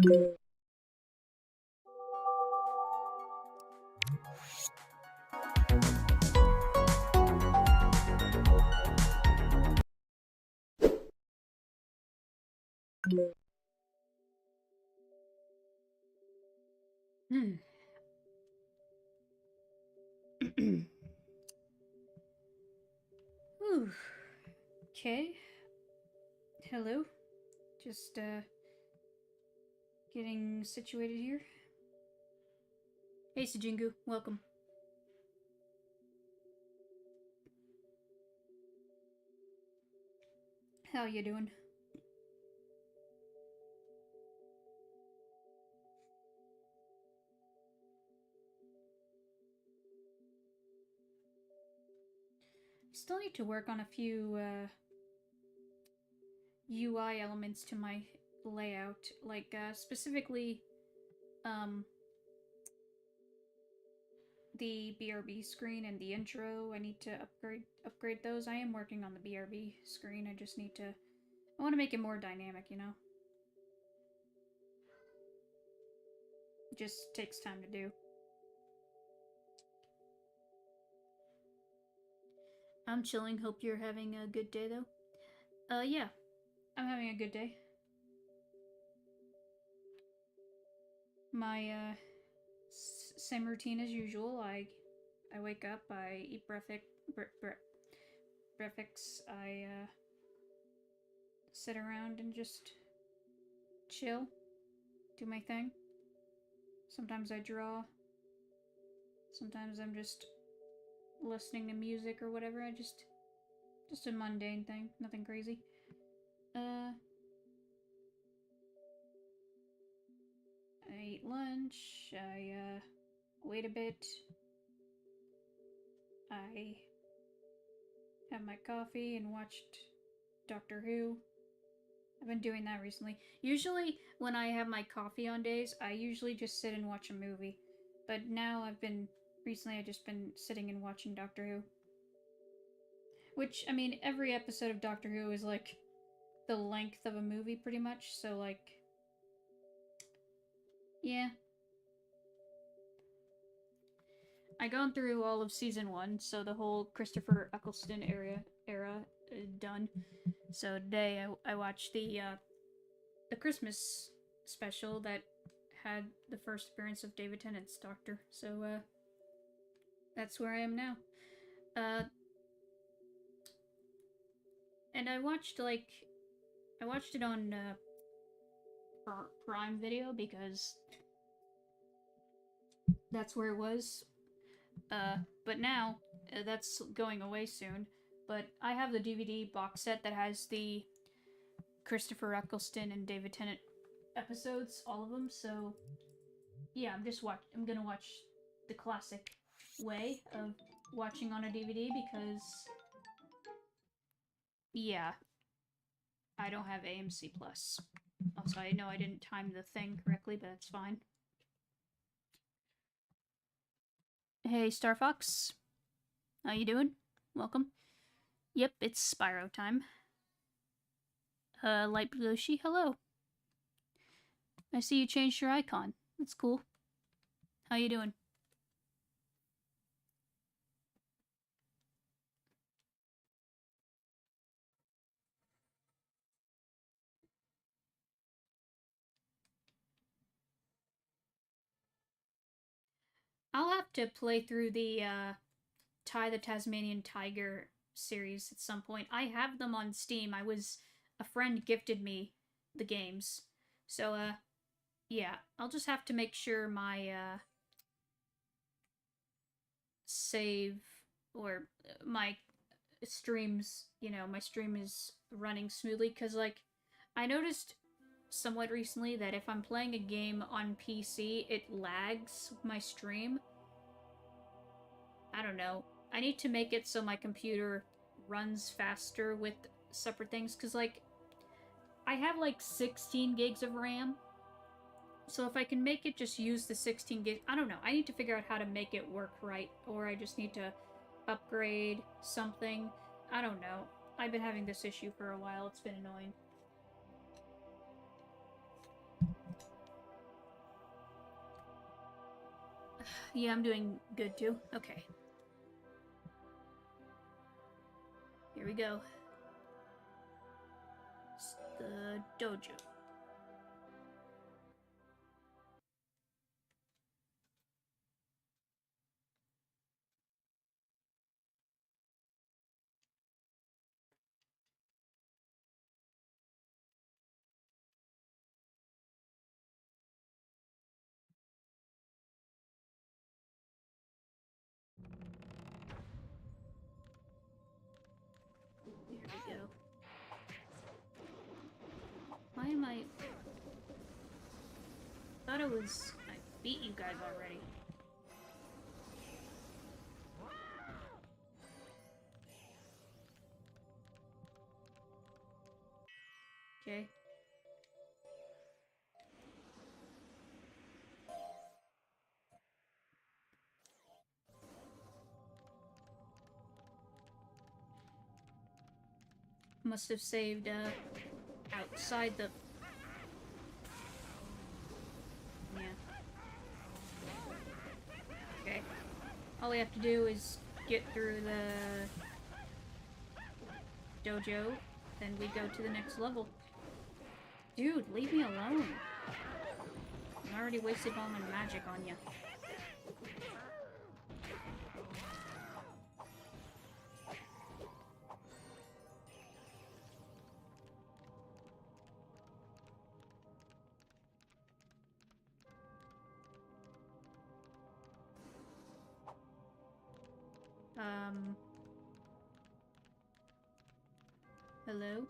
Whew. Okay. Hello. Just, getting situated here. Hey, Sujingu. Welcome. How you doing? Still need to work on a few, UI elements to my layout. Like, specifically, the BRB screen and the intro. I need to upgrade those. I am working on the BRB screen. I just need to... I want to make it more dynamic, you know? It just takes time to do. I'm chilling. Hope you're having a good day, though. Yeah. I'm having a good day. My, same routine as usual. I wake up, I eat breakfast, I, sit around and just chill, do my thing. Sometimes I draw. Sometimes I'm just listening to music or whatever. Just a mundane thing, nothing crazy. I eat lunch, I, wait a bit. I have my coffee and watched Doctor Who. I've been doing that recently. Usually, when I have my coffee on days, I usually just sit and watch a movie. But now recently I've just been sitting and watching Doctor Who. Which, I mean, every episode of Doctor Who is like the length of a movie pretty much, so like, yeah. I gone through all of season 1, so the whole Christopher Eccleston era done. So today I watched the Christmas special that had the first appearance of David Tennant's Doctor. So that's where I am now. And I watched it on Prime Video because that's where it was. But now that's going away soon. But I have the DVD box set that has the Christopher Eccleston and David Tennant episodes, all of them. So yeah, I'm gonna watch the classic way of watching on a DVD because yeah, I don't have AMC Plus. Also, I know I didn't time the thing correctly, but that's fine. Hey, Star Fox. How you doing? Welcome. Yep, it's Spyro time. Light Blushi, hello. I see you changed your icon. That's cool. How you doing? I'll have to play through the Ty the Tasmanian Tiger series at some point. I have them on Steam. A friend gifted me the games. So yeah, I'll just have to make sure my save or my streams, my stream is running smoothly cuz like I noticed somewhat recently that if I'm playing a game on PC, it lags my stream. I don't know. I need to make it so my computer runs faster with separate things cuz like I have like 16 gigs of RAM. So if I can make it just use the 16 gigs, I don't know. I need to figure out how to make it work right, or I just need to upgrade something. I don't know. I've been having this issue for a while. It's been annoying. Yeah, I'm doing good too. Okay. Here we go. It's the dojo. There we go. Why am I... thought it was... I beat you guys already. Okay. Must have saved, outside the... yeah. Okay. All we have to do is get through the dojo, then we go to the next level. Dude, leave me alone. I already wasted all my magic on you. Hello?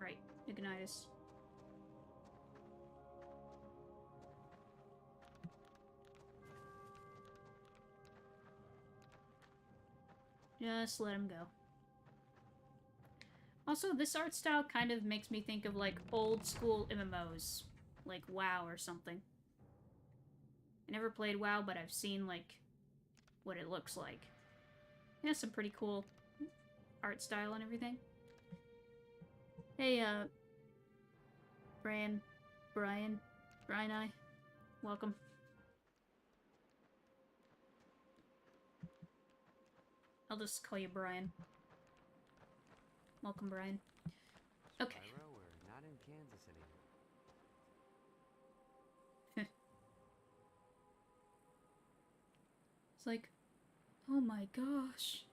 Right, Ignitus. Just let him go. Also, this art style kind of makes me think of, like, old school MMOs. Like WoW or something. I never played WoW, but I've seen, like, what it looks like. It has some pretty cool art style and everything. Hey, Brian I. Welcome. I'll just call you Brian. Welcome, Brian. Okay. Spyro, we're not in Kansas anymore. It's like, oh my gosh.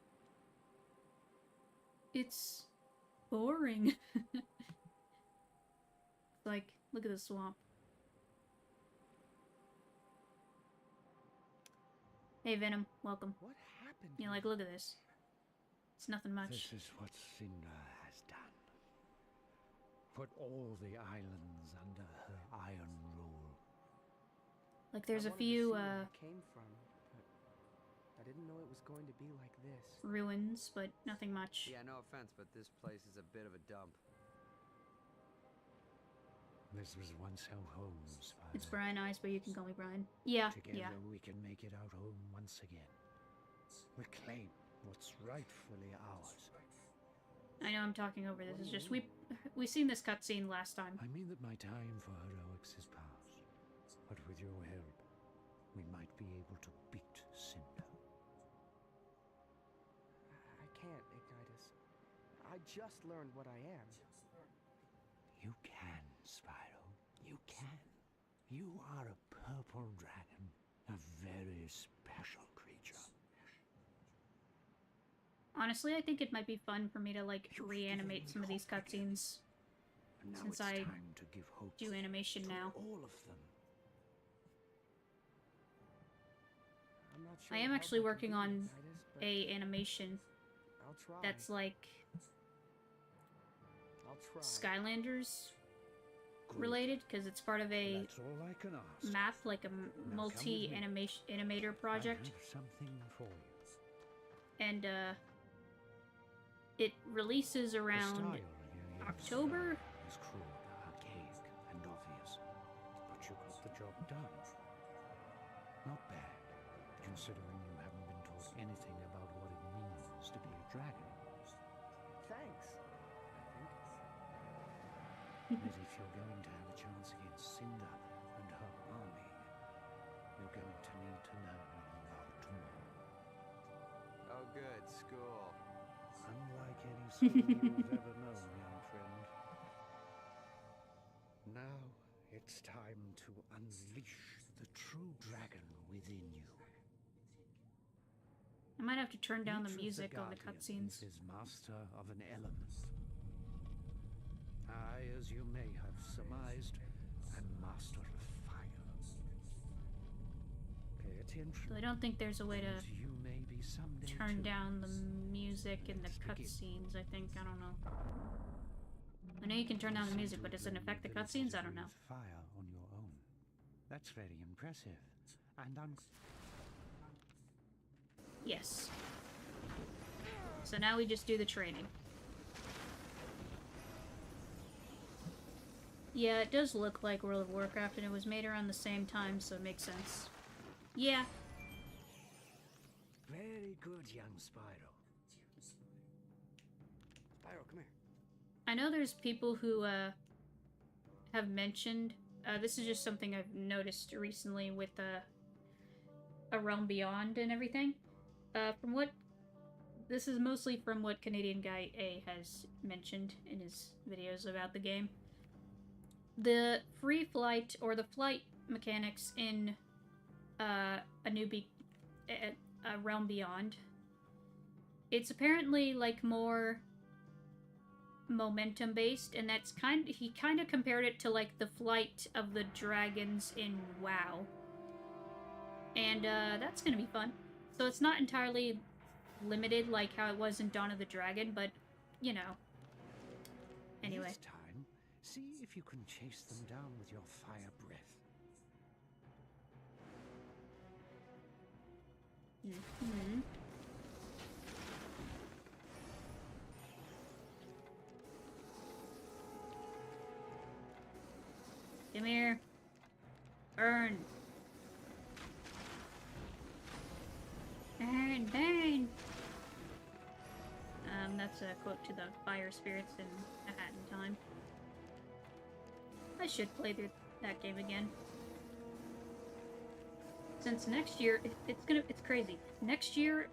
It's boring. Like, look at the swamp. Hey, Venom, welcome. What happened? You know, like, look at this. It's nothing much. This is what Cinder has done. Put all the islands under her iron rule. Like, there's I a wanted to few, see where it came from, but I didn't know it was going to be like this. ruins, but nothing much. Yeah, no offense, but this place is a bit of a dump. This was once our home, Spyro. It's Brian Eyes, but you can call me Brian. Yeah, Together yeah. we can make it our home once again. Reclaim what's rightfully ours. I know I'm talking over this. It's just we seen this cutscene last time. I mean that my time for heroics is past. But with your help, we might be able to beat Cinder. I can't, Ignitus. I just learned what I am. You can, Spyro. You can. You are a purple dragon. A very special creature. Honestly, I think it might be fun for me to, like, reanimate some of these cutscenes. And now Since it's I time to give hope do animation to now. all of them. I'm not sure I am how actually that can working be, on Ignitus, but a animation I'll try. that's like I'll try. Skylanders Good. related, because it's part of a That's all I can ask. map, like a come with multi-animator project. I have something for you. And it releases The around style you use October. is crude, archaic, and obvious, but you got the job done. Not bad, considering you haven't been taught anything about what it means to be a dragon. Thanks. But if you're going to have a chance against Cinder and her army, you're going to good, school. Unlike any school you've ever known, young friend. Now it's time to unleash the true dragon within you. I might have to turn down the Each music of on the Guardians cutscenes. is master of an element. I, as you may have surmised, am master of fire. Pay attention. So I don't think there's a way to and you may be someday turn too. down the music in the Let's begin. cutscenes, I think. I don't know. I know you can turn down the music, but does it affect the cutscenes? I don't know. Fire on your own. That's very impressive. And Yes. So now we just do the training. Yeah, it does look like World of Warcraft, and it was made around the same time, so it makes sense. Yeah. very good, young Spyro. Spyro, come here. I know there's people who have mentioned, this is just something I've noticed recently with A Realm Beyond and everything. From what, this is mostly from what Canadian Guy A has mentioned in his videos about the game. The free flight, or the flight mechanics in A Realm Beyond, it's apparently like more momentum based, and that's he kind of compared it to like the flight of the dragons in WoW, and that's gonna be fun. So it's not entirely limited like how it was in Dawn of the Dragon, but you know. Anyway, This time, see if you can chase them down with your fire breath. Come here. Burn. Burn, burn. That's a quote to the fire spirits in A Hat in Time. I should play through that game again. Since next year, it's crazy. Next year,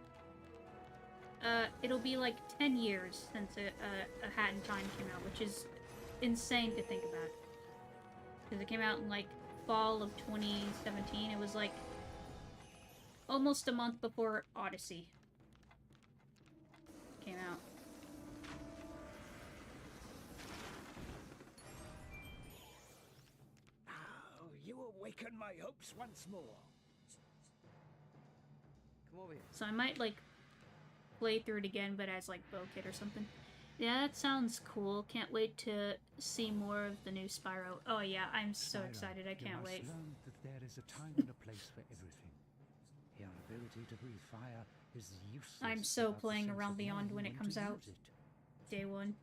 it'll be like 10 years since A Hat in Time came out, which is insane to think about. Because it came out in like fall of 2017. It was like almost a month before Odyssey came out. Now you awaken my hopes once more. Come over here. So I might like play through it again, but as like Bow Kid or something. Yeah, that sounds cool. Can't wait to see more of the new Spyro. Oh yeah, I'm so Spyro, excited. I can't wait. You must learn that there is a time and a place for everything. Your ability to breathe fire is useless. I'm so without the playing sense Around of Beyond knowing when it to comes out. use it. Day one.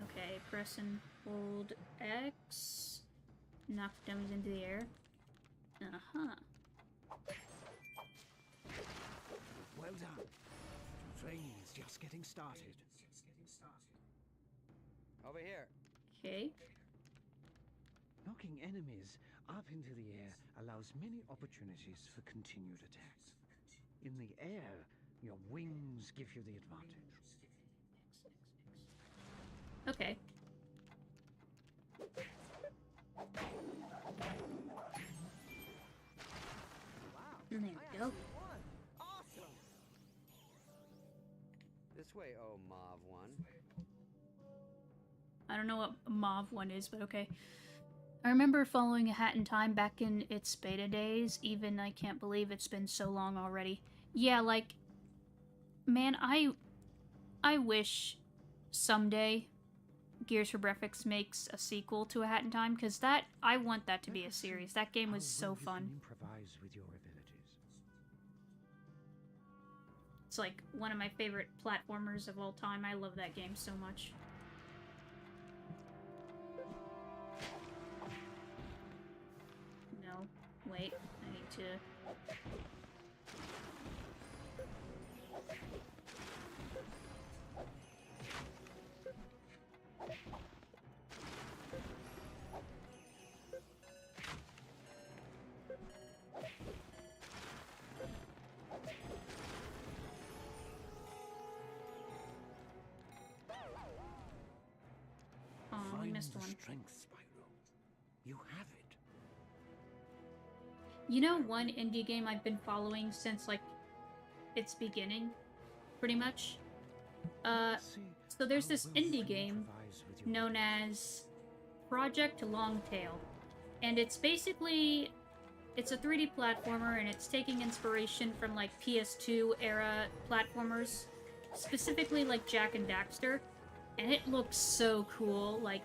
Okay, press and hold X. Knock them into the air. Uh-huh. Well done. Training is just getting started. Over here. Okay. Knocking enemies up into the air allows many opportunities for continued attacks. In the air, your wings give you the advantage. Okay. Wow. There we I go. actually won. Awesome. This way, oh Mauve one. I don't know what Mauve one is, but okay. I remember following A Hat in Time back in its beta days. Even I can't believe it's been so long already. Yeah, like, man, I wish someday Gears for Breakfast makes a sequel to A Hat in Time, because I want that to be a series. That game was so fun. You can improvise with your abilities. It's like one of my favorite platformers of all time. I love that game so much. No, wait, I need to... missed the one. strength, Spyro. You have it. You know one indie game I've been following since, like, its beginning? Pretty much? See So there's how this well you indie can game improvise with your known as Project Longtail. And it's basically... It's a 3D platformer, and it's taking inspiration from, like, PS2 era platformers. Specifically, like, Jak and Daxter. And it looks so cool. Like,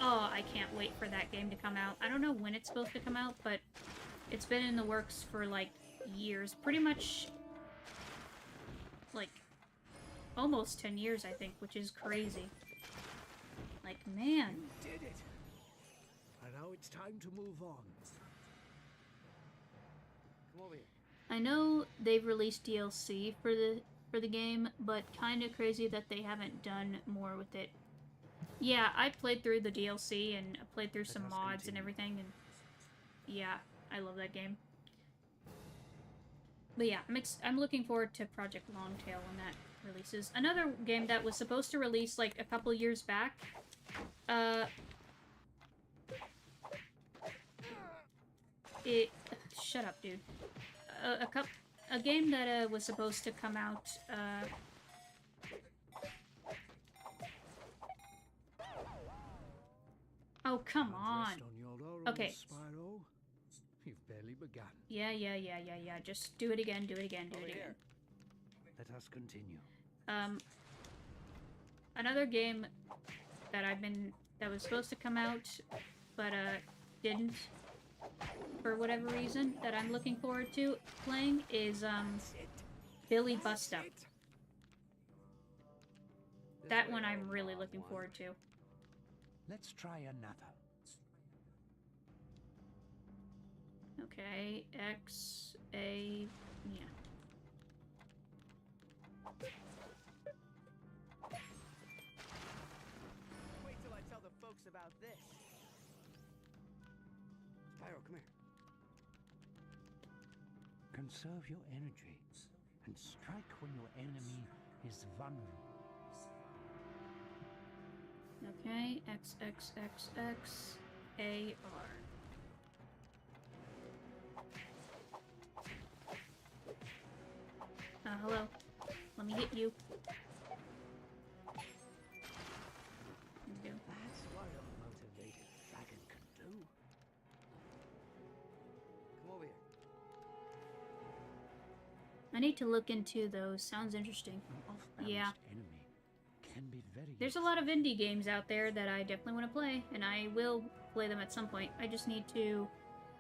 oh, I can't wait for that game to come out. I don't know when it's supposed to come out, but it's been in the works for, like, years. Pretty much, like, almost 10 years, I think, which is crazy. Like, man. You did it. And now it's time to move on. Come over here. I know they've released DLC for the game, but kind of crazy that they haven't done more with it. Yeah, I played through the DLC and I played through some Let us mods and continue. everything, and yeah, I love that game. But yeah, I'm looking forward to Project Longtail when that releases. Another game that was supposed to release like a couple years back. Shut up, dude. A game that was supposed to come out. Oh, come on. Rest on your laurels, Okay. Spyro. You've barely begun. Yeah. Just do it again, do it again. Let us continue. Another game that that was supposed to come out, but didn't, for whatever reason, that I'm looking forward to playing is Billy Bust Up. That one I'm really looking forward to. Let's try another. Okay, X, A, yeah. Wait till I tell the folks about this. Spyro, come here. Conserve your energy and strike when your enemy is vulnerable. Okay, X, X, X, X, A, R. Hello. Let me hit you. There we go. That's what a motivated dragon can do. Come over here. I need to look into those. Sounds interesting. An off-balanced Yeah. enemy can be very There's a useful. lot of indie games out there that I definitely want to play, and I will play them at some point. I just need to...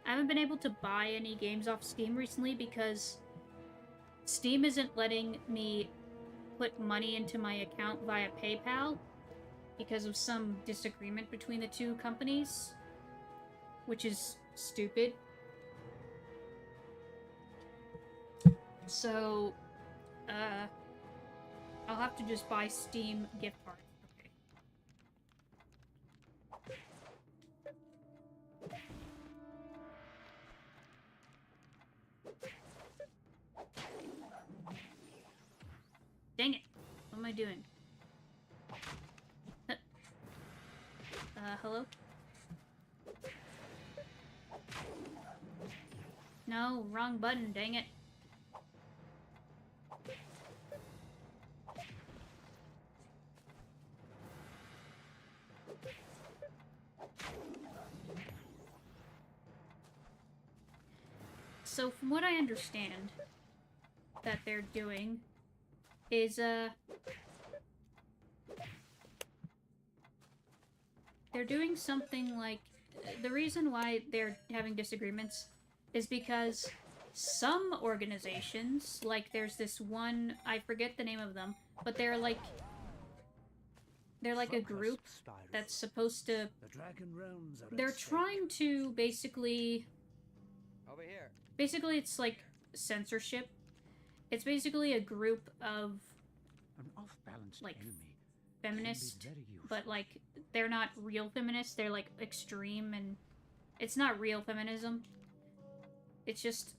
I haven't been able to buy any games off Steam recently because Steam isn't letting me put money into my account via PayPal because of some disagreement between the two companies, which is stupid. So, I'll have to just buy Steam gift cards. Okay. Dang it. What am I doing? Hello? No, wrong button, dang it. So from what I understand that they're doing is they're doing something like, the reason why they're having disagreements is because some organizations, like there's this one, I forget the name of them, but they're like a Focus, group Spyro. that's supposed to, The dragon realms are they're at stake. trying to basically, Over here. basically it's like censorship. It's basically a group of An off-balanced like, enemy feminist, can be very useful. but like they're not real feminists. They're like extreme, and it's not real feminism. It's just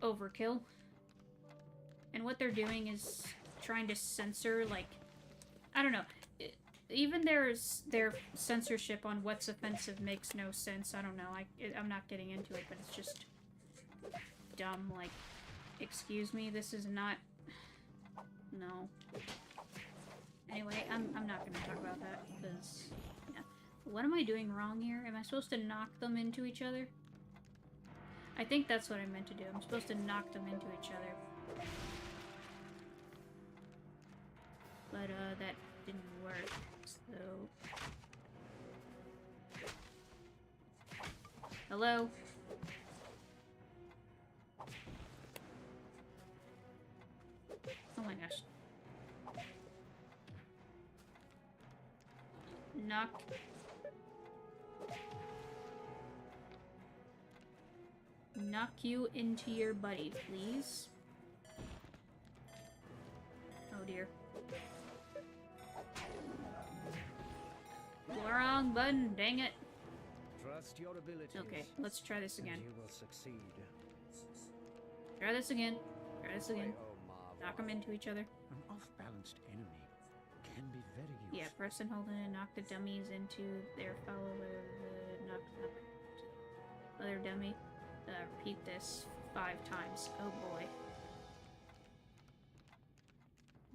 overkill. And what they're doing is trying to censor, like, I don't know. even their censorship on what's offensive makes no sense. I don't know. I'm not getting into it, but it's just dumb. Like, excuse me, this is not. No. Anyway, I'm not gonna talk about that because. Yeah. What am I doing wrong here? Am I supposed to knock them into each other? I think that's what I meant to do. I'm supposed to knock them into each other. But, that didn't work, so... Hello? Oh my gosh. Knock... Knock you into your buddy, please. Oh dear. Wrong button, dang it. Trust your abilities. Okay, let's try this again. And you will succeed. Try this again. Try this again. Spyro Knock them into each other. An off-balanced enemy can be very useful. Yeah, press and hold in and knock the dummies into their fellow knock other dummy. Repeat this 5 times. Oh boy.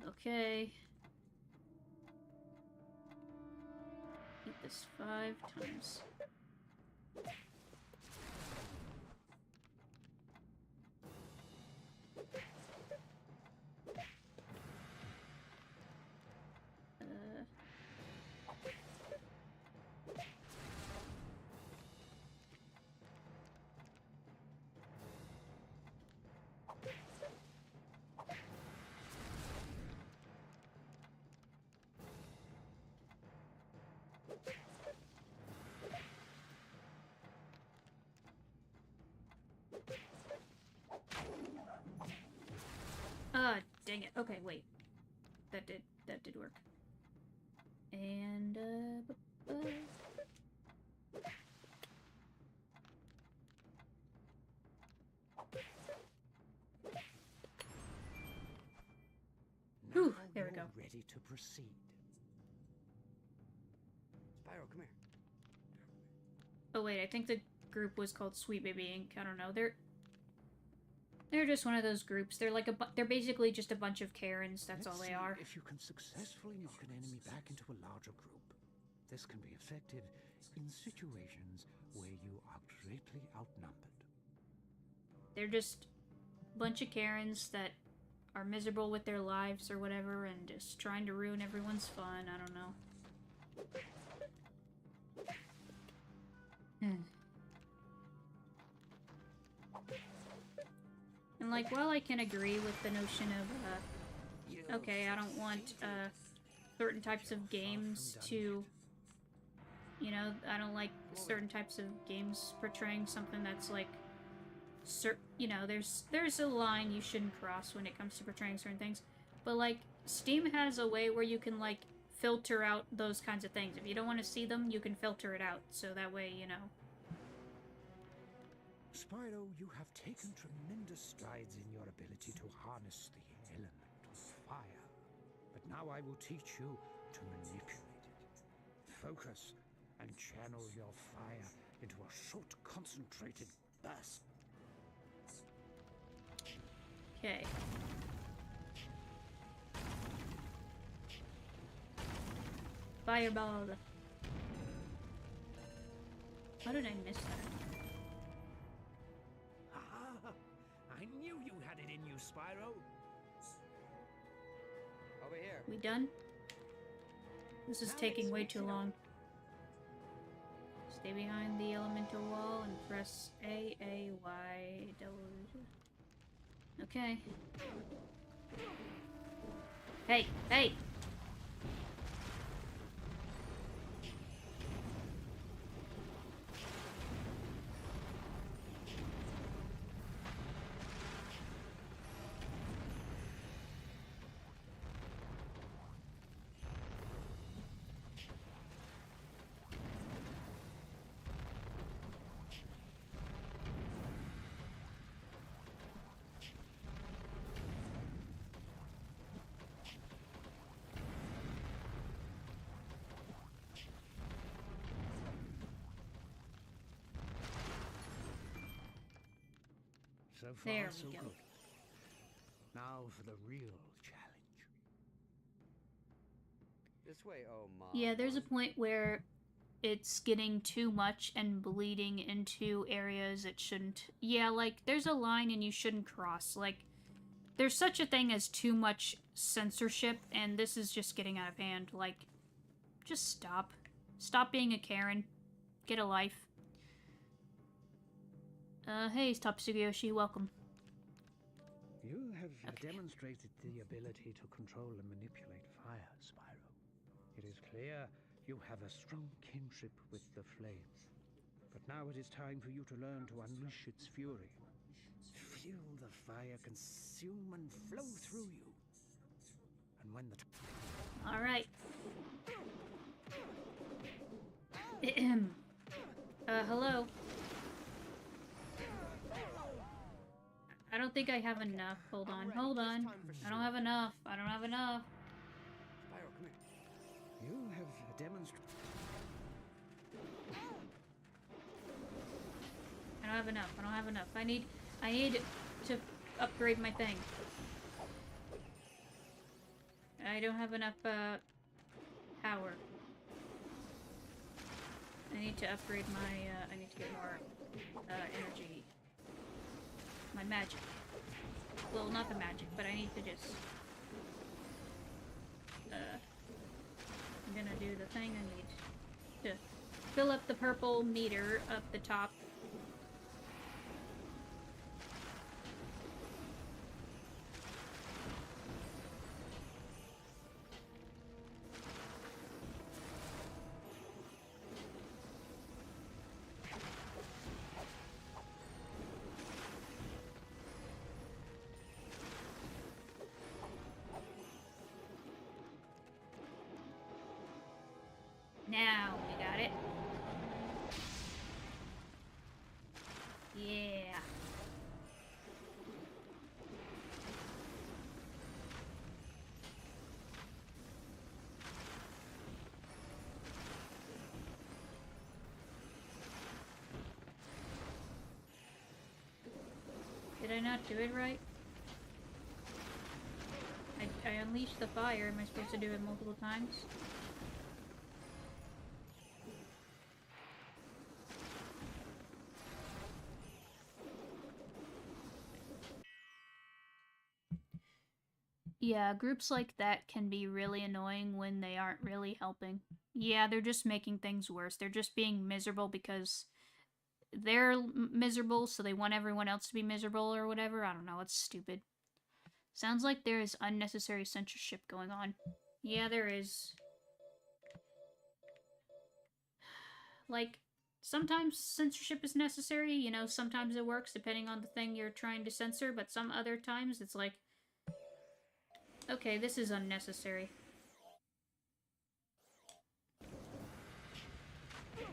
Okay. Repeat this 5 times. Dang it. Okay, wait. That did work. And, Whew, there we go. Ready to proceed. Spyro, come here. Oh wait, I think the group was called Sweet Baby Inc. I don't know. They're just one of those groups. They're like they're basically just a bunch of Karens. That's all they are. If you can successfully knock an enemy back into a larger group, this can be effective in situations where you are greatly outnumbered. They're just a bunch of Karens that are miserable with their lives or whatever and just trying to ruin everyone's fun. I don't know. And like, while I can agree with the notion of, okay, I don't want certain types of games to, you know, I don't like certain types of games portraying something that's like, you know, there's a line you shouldn't cross when it comes to portraying certain things. But like, Steam has a way where you can like filter out those kinds of things. If you don't want to see them, you can filter it out. So that way, you know. Spyro, you have taken tremendous strides in your ability to harness the element of fire. But now I will teach you to manipulate it. Focus and channel your fire into a short, concentrated burst. Okay. Fireball. How did I miss that? I knew you had it in you, Spyro. Over here. We done? This is taking way too long. Stay behind the elemental wall and press A, Y, W. Okay. Hey, hey! So far, There so we go. good. Now for the real challenge. This way, oh mom. Yeah, there's a point where it's getting too much and bleeding into areas it shouldn't. Yeah, like, there's a line and you shouldn't cross. Like, there's such a thing as too much censorship, and this is just getting out of hand. Like, just stop. Stop being a Karen. Get a life. Hey, Topsugiyoshi, welcome. You have Okay. demonstrated the ability to control and manipulate fire, Spyro. It is clear you have a strong kinship with the flames. But now it is time for you to learn to unleash its fury. Feel the fire consume and flow through you. And when the Alright. Hello. I don't think I have enough. Hold on, hold on. I don't have enough. I don't have enough. Spyro, come here. you have demonstrated I don't have enough. I don't have enough. I need to upgrade my thing. I don't have enough, power. I need to upgrade my, I need to get more, energy. My magic. Well, not the magic, but I need to just... I'm gonna do the thing I need to fill up the purple meter up the top. Now we got it. Yeah. Did I not do it right? I unleashed the fire. Am I supposed to do it multiple times? Yeah, groups like that can be really annoying when they aren't really helping. Yeah, they're just making things worse. They're just being miserable because they're miserable, so they want everyone else to be miserable or whatever. I don't know, it's stupid. Sounds like there is unnecessary censorship going on. Yeah, there is. Like, sometimes censorship is necessary, you know, sometimes it works depending on the thing you're trying to censor, but some other times it's like, okay, this is unnecessary.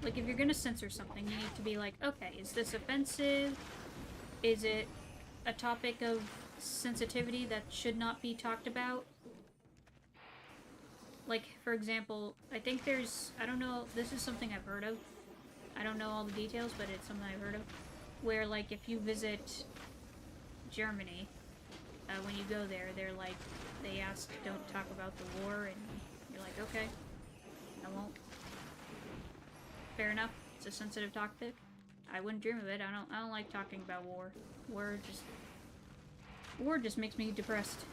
Like, if you're gonna censor something, you need to be like, okay, is this offensive? Is it a topic of sensitivity that should not be talked about? Like, for example, I think there's, I don't know, this is something I've heard of. I don't know all the details, but it's something I've heard of. Where, like, if you visit Germany, when you go there, they're like, they ask, don't talk about the war, and you're like, okay, I won't. Fair enough, it's a sensitive topic. I wouldn't dream of it. I don't like talking about war. War just makes me depressed.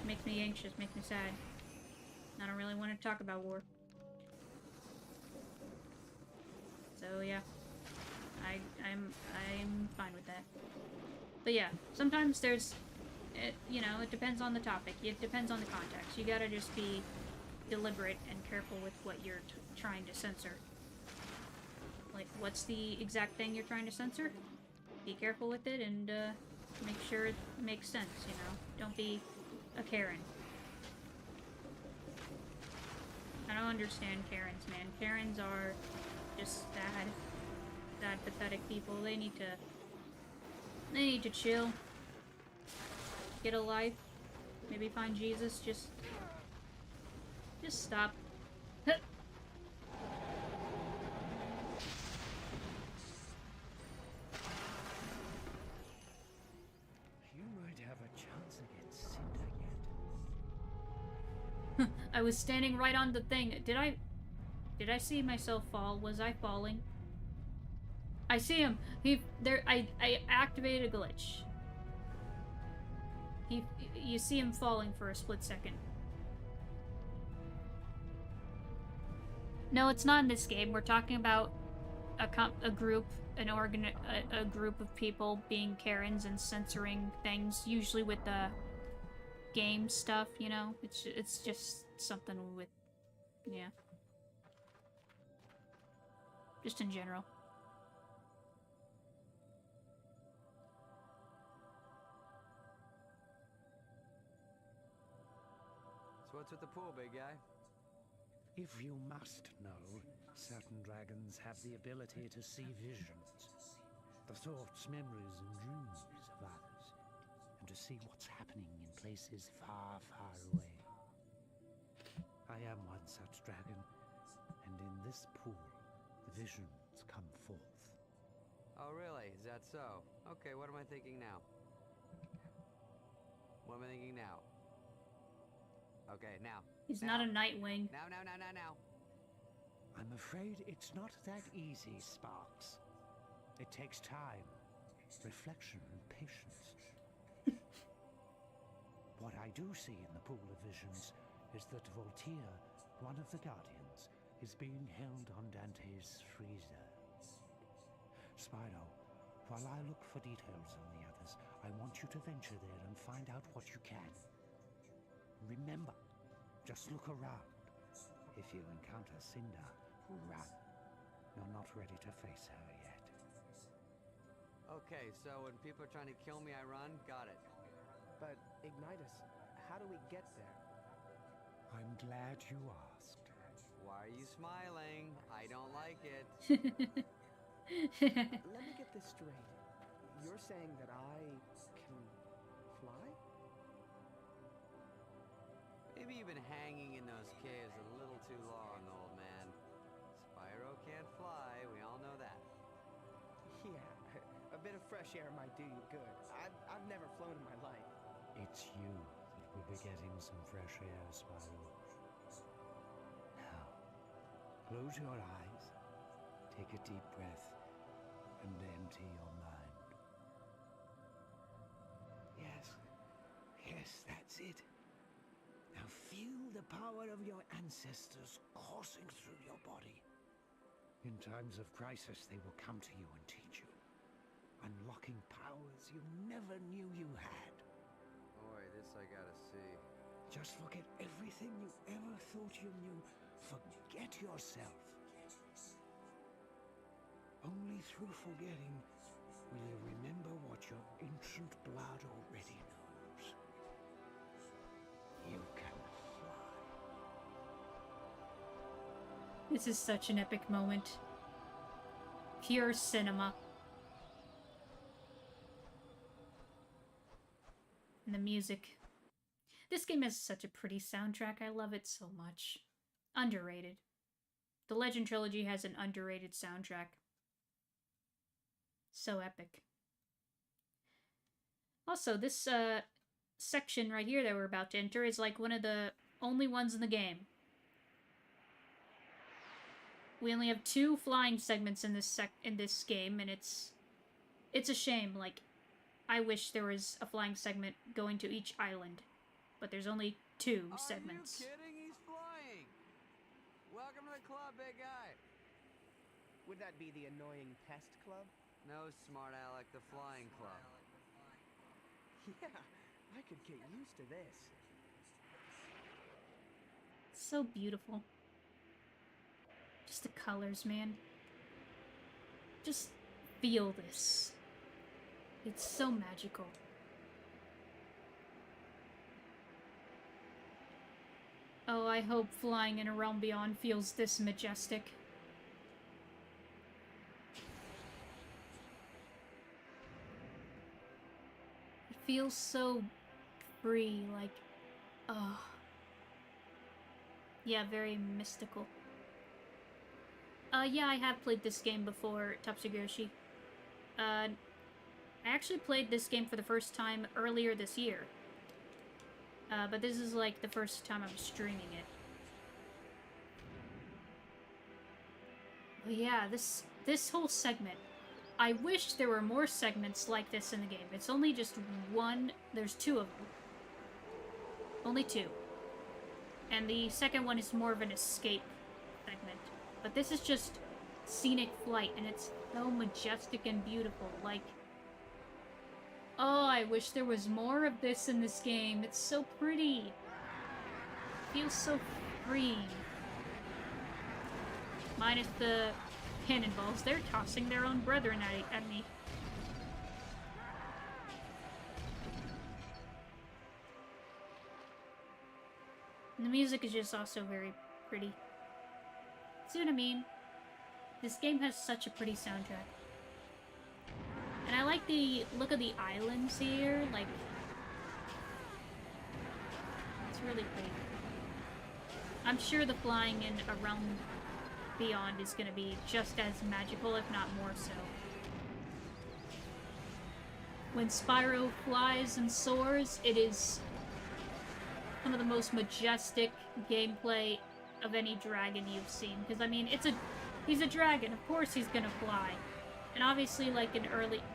Makes me anxious, makes me sad. I don't really want to talk about war. So yeah, I'm fine with that. But yeah, sometimes there's, you know, it depends on the topic. It depends on the context. You gotta just be deliberate and careful with what you're trying to censor. Like, what's the exact thing you're trying to censor? Be careful with it and make sure it makes sense, you know? Don't be a Karen. I don't understand Karens, man. Karens are just sad, pathetic people. They need to chill. Get a life. Maybe find Jesus. Just stop. have a chance against Cinder yet. I was standing right on the thing. Did I see myself fall? Was I falling? I see him. I activated a glitch. You see him falling for a split second. No, it's not in this game. We're talking about a group, a group of people being Karens and censoring things, usually with the game stuff, you know? It's just something with, yeah. Just in general. So what's with the pool, big guy? If you must know, certain dragons have the ability to see visions, the thoughts, memories, and dreams of others, and to see what's happening in places far, far away. I am one such dragon, and in this pool, the visions come forth. Oh, really? Is that so? Okay, what am I thinking now? What am I thinking now? Okay, now. He's now. not a Nightwing. Now. I'm afraid it's not that easy, Sparks. It takes time, reflection, and patience. What I do see in the pool of visions is that Voltaire, one of the Guardians, is being held on Dante's freezer. Spyro, while I look for details on the others, I want you to venture there and find out what you can. Remember, just look around. If you encounter Cinder, run. You're not ready to face her yet. Okay, so when people are trying to kill me, I run? Got it. But, Ignitus, how do we get there? I'm glad you asked. Why are you smiling? I don't like it. Let me get this straight. You're saying that I can fly? Maybe you've been hanging in those caves a little too long, old man. Spyro can't fly, we all know that. Yeah, a bit of fresh air might do you good. I've never flown in my life. It's you that will be getting some fresh air, Spyro. Now, close your eyes, take a deep breath, and empty your mind. Yes, that's it. Now feel the power of your ancestors coursing through your body. In times of crisis, they will come to you and teach you, unlocking powers you never knew you had. Boy, this I gotta see. Just forget everything you ever thought you knew. Forget yourself. Only through forgetting will you remember what your ancient blood already knows. You can fly. This is such an epic moment. Pure cinema. And the music. This game has such a pretty soundtrack. I love it so much. Underrated. The Legend Trilogy has an underrated soundtrack. So epic. Also, this section right here that we're about to enter is like one of the only ones in the game. We only have 2 flying segments in this game, and it's a shame. Like, I wish there was a flying segment going to each island, but there's only 2 segments. Are you kidding? He's flying! Welcome to the club, big guy! Would that be the annoying pest club? No, smart Alec, the flying club. Yeah, I could get used to this. So beautiful. Just the colors, man. Just feel this. It's so magical. Oh, I hope flying in a realm beyond feels this majestic. It feels so free, like, oh. Yeah, very mystical. Yeah, I have played this game before, Tapsugoshi. I actually played this game for the first time earlier this year. But this is like the first time I'm streaming it. But yeah, this whole segment. I wish there were more segments like this in the game. It's only just one. There's two of them. Only two. And the second one is more of an escape segment. But this is just scenic flight, and it's so majestic and beautiful. Like, oh, I wish there was more of this in this game. It's so pretty. It feels so free. Minus the cannonballs. They're tossing their own brethren at me. And the music is just also very pretty. See what I mean? This game has such a pretty soundtrack. And I like the look of the islands here, like... It's really pretty. I'm sure the flying in A Realm Beyond is gonna be just as magical, if not more so. When Spyro flies and soars, it is some of the most majestic gameplay of any dragon you've seen. Because, I mean, he's a dragon, of course he's gonna fly. And obviously, like, in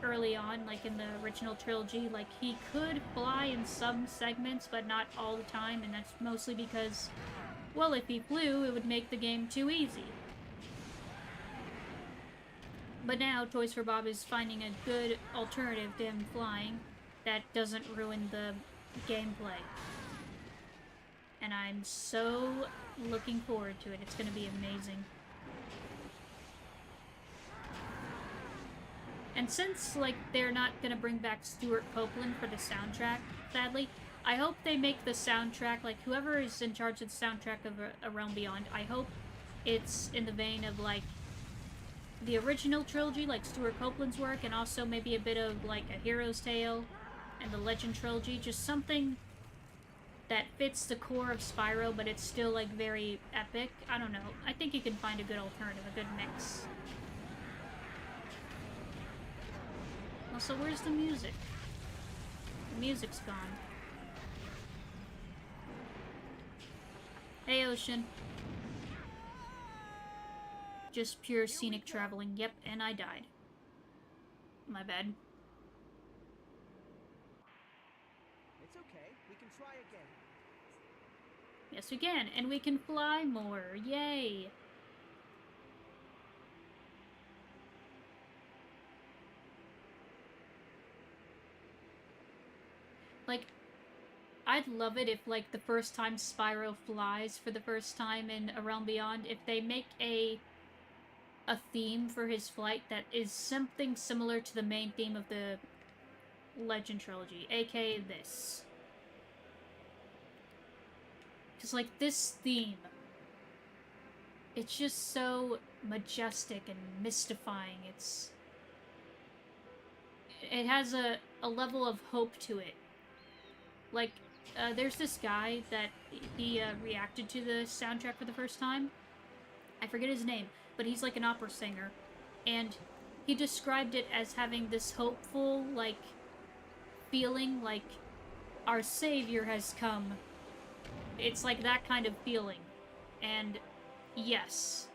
early on, like in the original trilogy, like, he could fly in some segments, but not all the time, and that's mostly because, well, if he flew, it would make the game too easy. But now, Toys for Bob is finding a good alternative to him flying that doesn't ruin the gameplay. And I'm so looking forward to it. It's gonna be amazing. And since, like, they're not gonna bring back Stuart Copeland for the soundtrack, sadly, I hope they make the soundtrack, like, whoever is in charge of the soundtrack of A Realm Beyond, I hope it's in the vein of, like, the original trilogy, like Stuart Copeland's work, and also maybe a bit of, like, A Hero's Tale and the Legend trilogy, just something that fits the core of Spyro, but it's still, like, very epic. I don't know. I think you can find a good alternative, a good mix. Also, where's the music? The music's gone. Hey, Ocean. Just pure scenic traveling. Yep, and I died. My bad. It's okay. We can try again. Yes, we can. And we can fly more. Yay! Like, I'd love it if, like, the first time Spyro flies for the first time in A Realm Beyond, if they make a theme for his flight that is something similar to the main theme of the Legend trilogy, aka this. Because, like, this theme, it's just so majestic and mystifying. It has a level of hope to it. Like, there's this guy that he reacted to the soundtrack for the first time. I forget his name, but he's like an opera singer. And he described it as having this hopeful, like, feeling like our savior has come. It's like that kind of feeling. And yes.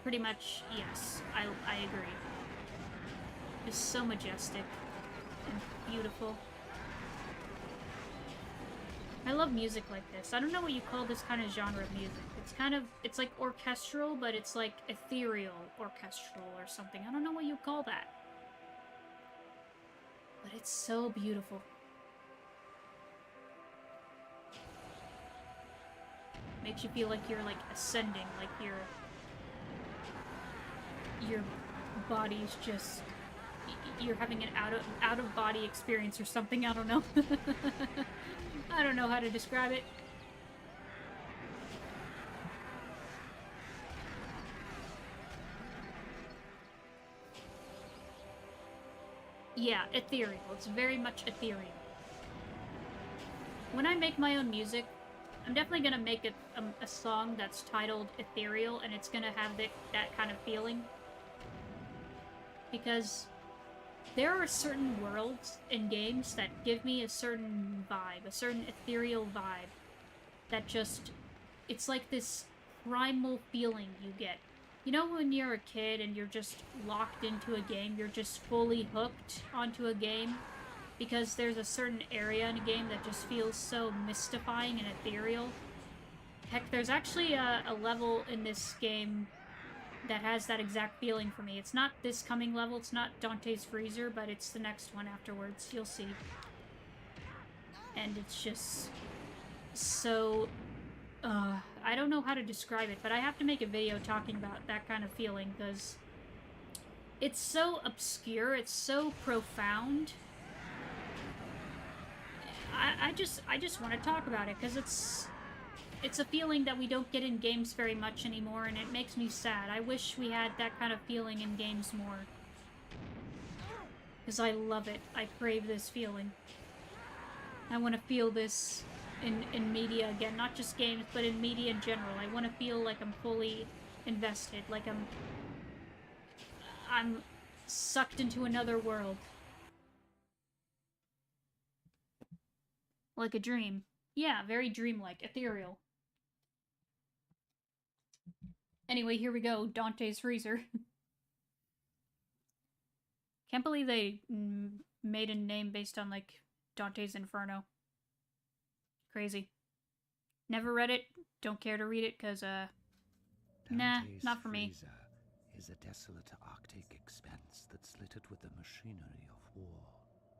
Pretty much, yes. I agree. It's so majestic and beautiful. I love music like this. I don't know what you call this kind of genre of music. It's like orchestral, but it's like ethereal orchestral or something. I don't know what you call that. But it's so beautiful. Makes you feel like you're, like, ascending, like your body's just... You're having an out-of-body experience or something, I don't know. I don't know how to describe it. Yeah, ethereal. It's very much ethereal. When I make my own music, I'm definitely gonna make a song that's titled Ethereal, and it's gonna have that kind of feeling. Because there are certain worlds in games that give me a certain vibe, a certain ethereal vibe, that just, it's like this primal feeling you get. You know when you're a kid and you're just locked into a game, you're just fully hooked onto a game? Because there's a certain area in a game that just feels so mystifying and ethereal. Heck, there's actually a level in this game that has that exact feeling for me. It's not this coming level, it's not Dante's Freezer, but it's the next one afterwards. You'll see. And it's just so... I don't know how to describe it, but I have to make a video talking about that kind of feeling, because it's so obscure, it's so profound. I just want to talk about it, because it's a feeling that we don't get in games very much anymore, and it makes me sad. I wish we had that kind of feeling in games more. Because I love it. I crave this feeling. I want to feel this in media again. Not just games, but in media in general. I want to feel like I'm fully invested. Like I'm sucked into another world. Like a dream. Yeah, very dreamlike. Ethereal. Anyway, here we go. Dante's Freezer. Can't believe they made a name based on, like, Dante's Inferno. Crazy. Never read it. Don't care to read it, because, nah, Dante's not for me. Freezer is a desolate Arctic expanse that's littered with the machinery of war.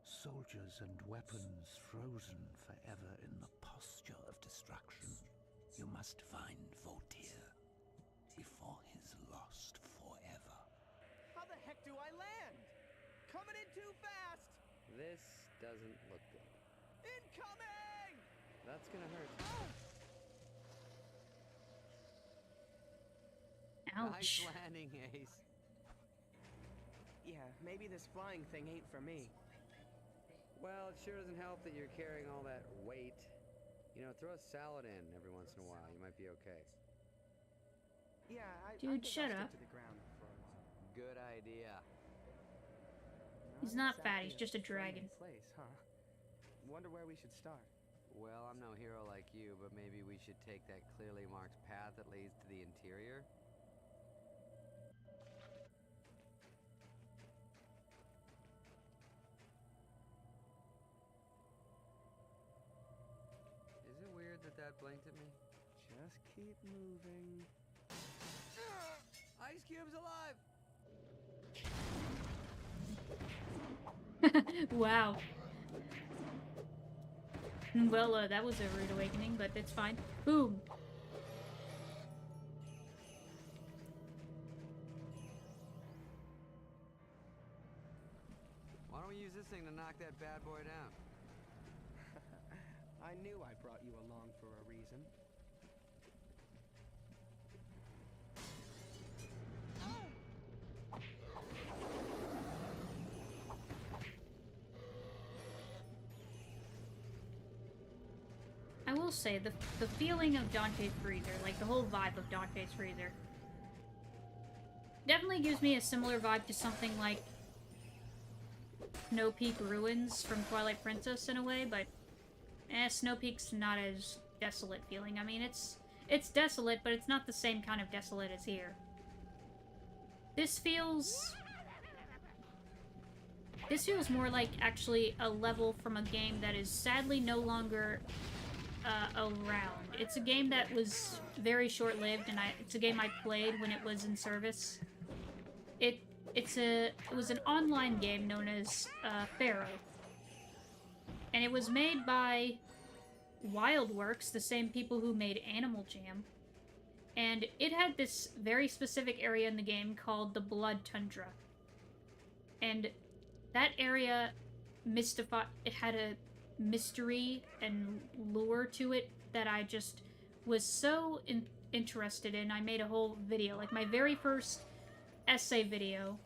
Soldiers and weapons frozen forever in the posture of destruction. You must find Votir before he's lost forever. How the heck do I land? Coming in too fast! This doesn't look good. Incoming! That's gonna hurt. Ouch. Nice landing, Ace. Yeah, maybe this flying thing ain't for me. Well, it sure doesn't help that you're carrying all that weight. You know, throw a salad in every once in a while. You might be okay. Yeah, I Dude, think shut I'll up. stick to the ground for a while. Good idea. He's not fat, exactly he's just a dragon. Place, huh? Wonder where we should start. Well, I'm no hero like you, but maybe we should take that clearly marked path that leads to the interior? Is it weird that that blinked at me? Just keep moving. Ice Cube's alive! Wow. Well, that was a rude awakening, but it's fine. Boom! Why don't we use this thing to knock that bad boy down? I knew I brought you along for a reason. I will say, the feeling of Dante's Freezer, like the whole vibe of Dante's Freezer, definitely gives me a similar vibe to something like Snow Peak Ruins from Twilight Princess in a way, but Snow Peak's not as desolate feeling. I mean, it's desolate, but it's not the same kind of desolate as here. This feels more like actually a level from a game that is sadly no longer around. It's a game that was very short-lived, and it's a game I played when it was in service. It was an online game known as Spyro, and it was made by Wildworks, the same people who made Animal Jam, and it had this very specific area in the game called the Blood Tundra, and that area it had a mystery and lure to it that I just was so interested in. I made a whole video, like my very first essay video,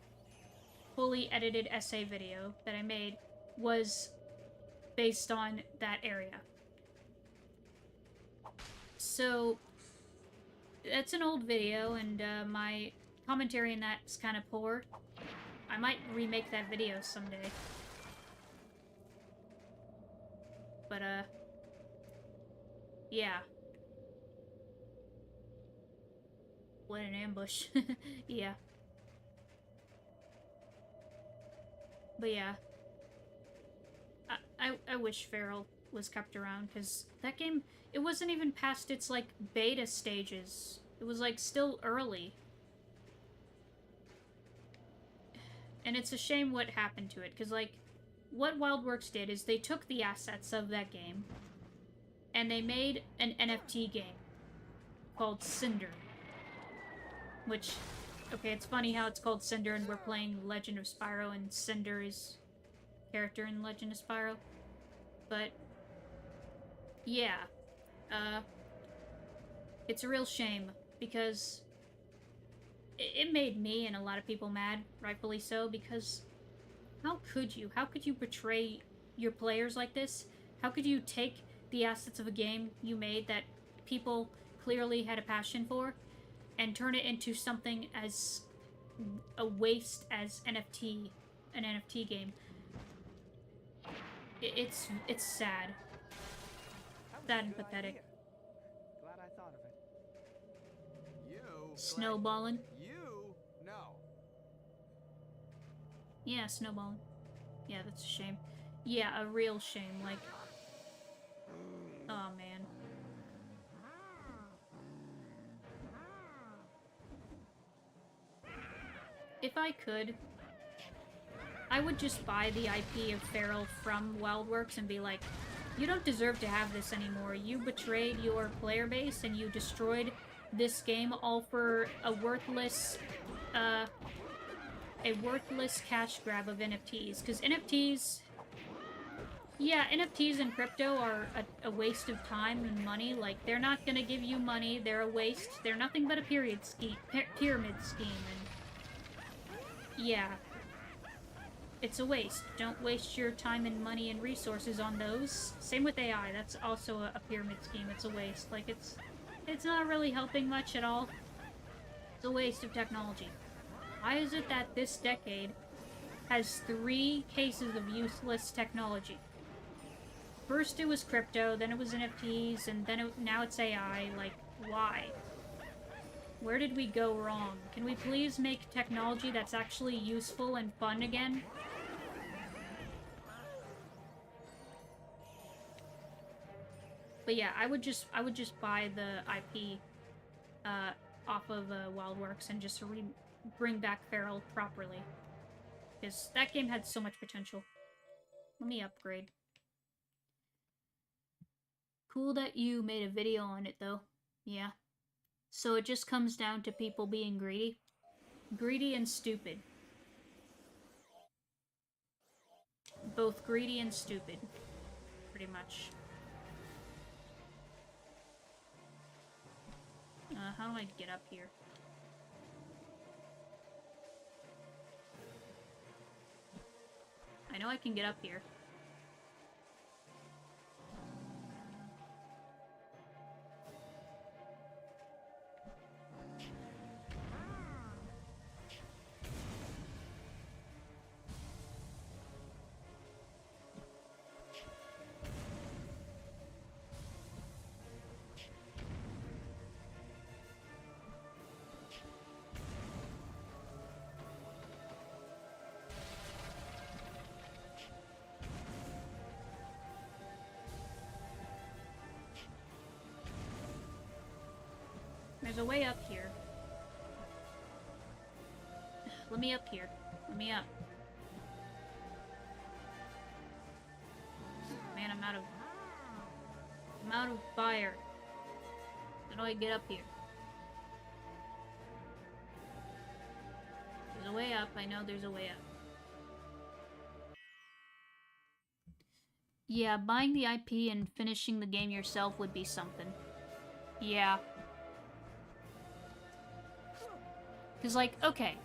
fully edited essay video that I made was based on that area. So that's an old video, and my commentary in that is kind of poor. I might remake that video someday. But, yeah. What an ambush. Yeah. But yeah. I wish Feral was kept around, because that game, it wasn't even past its, like, beta stages. It was, like, still early. And it's a shame what happened to it, because, like, what WildWorks did is they took the assets of that game, and they made an NFT game called Cinder. Which, okay, it's funny how it's called Cinder and we're playing Legend of Spyro and Cinder is character in Legend of Spyro. But, yeah. It's a real shame, because it made me and a lot of people mad, rightfully so, because how could you? How could you betray your players like this? How could you take the assets of a game you made that people clearly had a passion for and turn it into something as a waste as an NFT game? It's sad. Sad and pathetic. Glad I thought of it. You? Snowballing. You? No. Yeah, snowballing. Yeah, that's a shame. Yeah, a real shame, like... Oh, man. If I could, I would just buy the IP of Feral from WildWorks and be like, you don't deserve to have this anymore. You betrayed your player base and you destroyed this game all for a worthless cash grab of NFTs. Because NFTs... Yeah, NFTs and crypto are a waste of time and money. Like, they're not gonna give you money. They're a waste. They're nothing but a pyramid scheme. And yeah. It's a waste. Don't waste your time and money and resources on those. Same with AI. That's also a pyramid scheme. It's a waste. Like, it's not really helping much at all. It's a waste of technology. Why is it that this decade has 3 cases of useless technology? First it was crypto, then it was NFTs, and then now it's AI. Like, why? Where did we go wrong? Can we please make technology that's actually useful and fun again? But yeah, I would just buy the IP off of WildWorks and just bring back Feral properly. Because that game had so much potential. Let me upgrade. Cool that you made a video on it, though. Yeah. So it just comes down to people being greedy. Greedy and stupid. Both greedy and stupid. Pretty much. How do I get up here? I know I can get up here. There's a way up here. Let me up here. Let me up. Man, I'm out of fire. How do I get up here? There's a way up. I know there's a way up. Yeah, buying the IP and finishing the game yourself would be something. Yeah. Because, like, okay.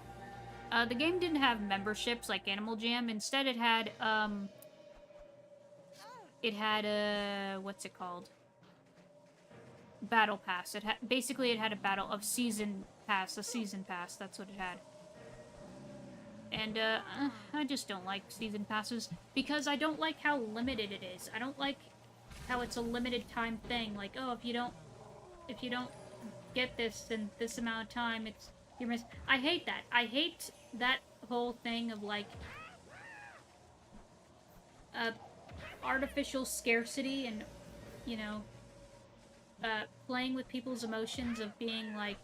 The game didn't have memberships like Animal Jam. Instead, it had, what's it called? Battle Pass. Basically, it had a season pass, that's what it had. And, I just don't like season passes, because I don't like how limited it is. I don't like how it's a limited time thing, like, oh, if you don't get this in this amount of time, you're missing. I hate that. I hate that whole thing of, like, artificial scarcity and, you know, playing with people's emotions of being, like,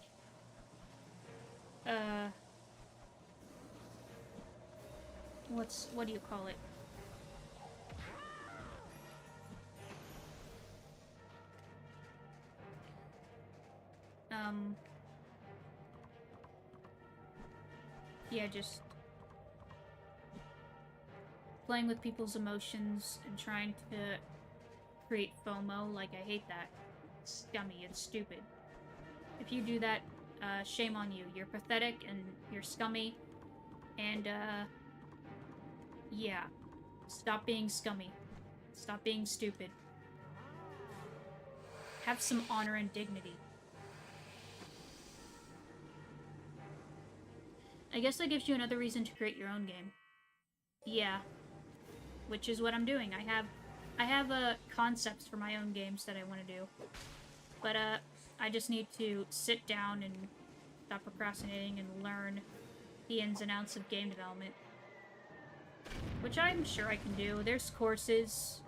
what do you call it? Yeah, just playing with people's emotions and trying to create FOMO. Like, I hate that. It's scummy. It's stupid. If you do that, shame on you. You're pathetic and you're scummy. And, yeah. Stop being scummy. Stop being stupid. Have some honor and dignity. I guess that gives you another reason to create your own game. Yeah. Which is what I'm doing. I have concepts for my own games that I want to do. But, I just need to sit down and stop procrastinating and learn the ins and outs of game development. Which I'm sure I can do. There's courses.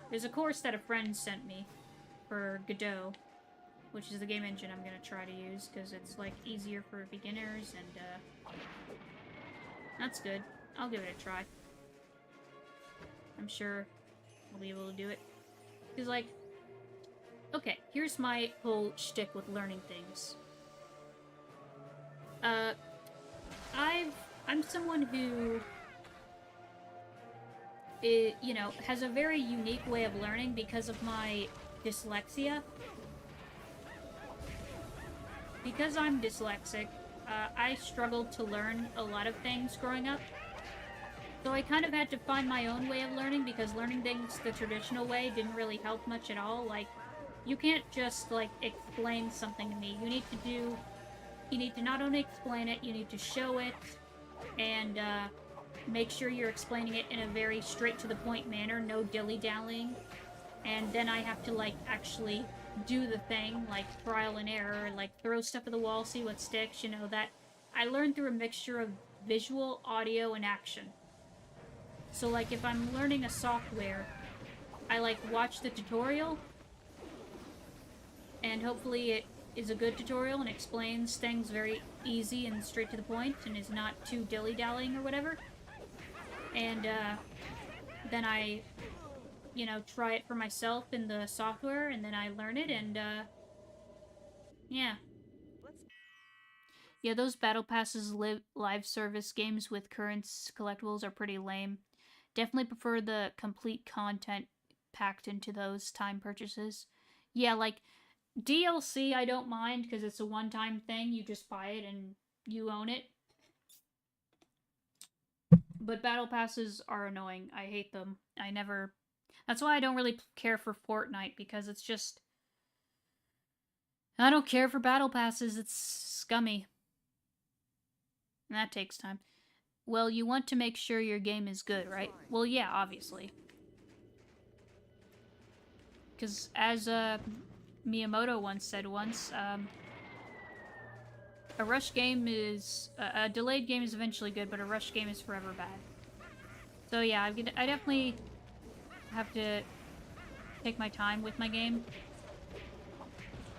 There's a course that a friend sent me for Godot, which is the game engine I'm gonna try to use, because it's, like, easier for beginners, and, that's good. I'll give it a try. I'm sure I'll be able to do it. Because, like, okay, here's my whole shtick with learning things. I'm someone who, you know, has a very unique way of learning because of my dyslexia. Because I'm dyslexic, I struggled to learn a lot of things growing up. So I kind of had to find my own way of learning, because learning things the traditional way didn't really help much at all. Like, you can't just, like, explain something to me. You need to not only explain it, you need to show it, and, make sure you're explaining it in a very straight-to-the-point manner, no dilly-dallying. And then I have to, like, actually do the thing, like, trial and error, like, throw stuff at the wall, see what sticks, you know, that I learned through a mixture of visual, audio, and action. So, like, if I'm learning a software, I, like, watch the tutorial, and hopefully it is a good tutorial and explains things very easy and straight to the point and is not too dilly-dallying or whatever. And, then I, you know, try it for myself in the software, and then I learn it, and, yeah. Yeah, those Battle Passes live service games with currents collectibles are pretty lame. Definitely prefer the complete content packed into those time purchases. Yeah, like, DLC I don't mind, because it's a one-time thing. You just buy it and you own it. But Battle Passes are annoying. I hate them. That's why I don't really care for Fortnite, because it's just... I don't care for Battle Passes. It's scummy. And that takes time. Well, you want to make sure your game is good, right? Well, yeah, obviously. Because as Miyamoto once said a rush game is... a delayed game is eventually good, but a rush game is forever bad. So yeah, I definitely have to take my time with my game.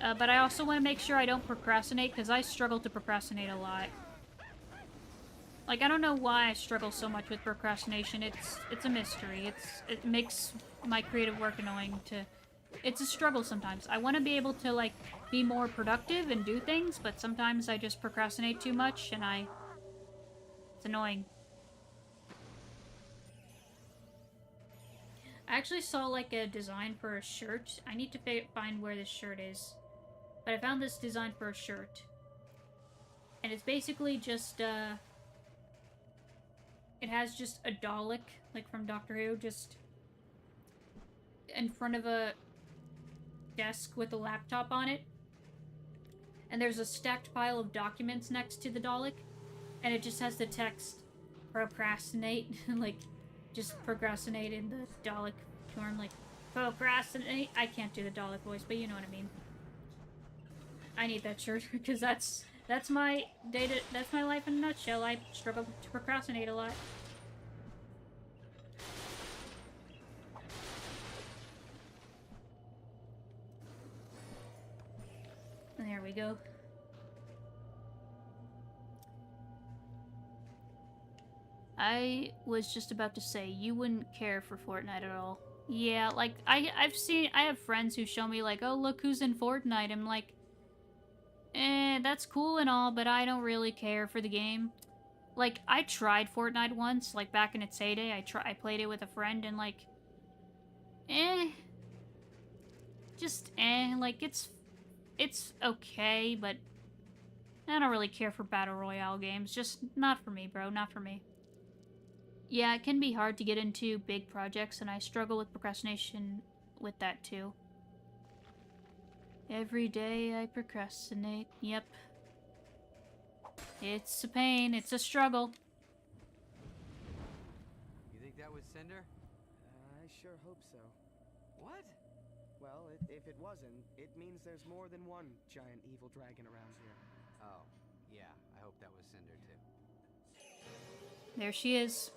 But I also want to make sure I don't procrastinate, because I struggle to procrastinate a lot. Like, I don't know why I struggle so much with procrastination. It's a mystery. It makes my creative work annoying to... It's a struggle sometimes. I want to be able to, like, be more productive and do things, but sometimes I just procrastinate too much, and it's annoying. I actually saw, like, a design for a shirt. I need to find where this shirt is. But I found this design for a shirt. And it's basically just, it has just a Dalek, like from Doctor Who, just in front of a desk with a laptop on it. And there's a stacked pile of documents next to the Dalek. And it just has the text, procrastinate, like, just procrastinate in the Dalek form, like, procrastinate. I can't do the Dalek voice, but you know what I mean. I need that shirt, because that's my that's my life in a nutshell. I struggle to procrastinate a lot. There we go. I was just about to say, you wouldn't care for Fortnite at all. Yeah, like, I have friends who show me, like, oh, look who's in Fortnite. I'm like, that's cool and all, but I don't really care for the game. Like, I tried Fortnite once, like, back in its heyday. I played it with a friend, and, like, just, like, it's okay, but I don't really care for Battle Royale games. Just not for me, bro, not for me. Yeah, it can be hard to get into big projects, and I struggle with procrastination with that too. Every day I procrastinate. Yep. It's a pain. It's a struggle. You think that was Cinder? I sure hope so. What? Well, if it wasn't, it means there's more than one giant evil dragon around here. Oh, yeah, I hope that was Cinder too. There she is.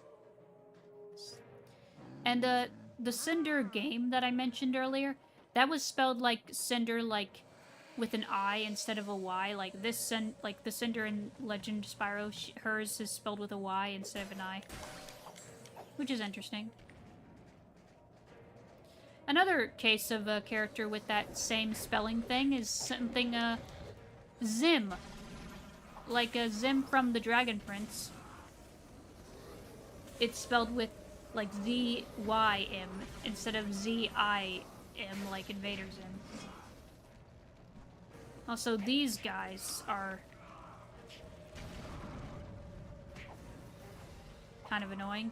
And the Cinder game that I mentioned earlier, that was spelled like Cinder, like with an I instead of a Y. Like this, like the Cinder in Legend Spyro, hers is spelled with a Y instead of an I, which is interesting. Another case of a character with that same spelling thing is something Zim, like a Zim from the Dragon Prince. It's spelled with like Z-Y-M instead of Z-I-M like Invader Zim. Also, these guys are kind of annoying.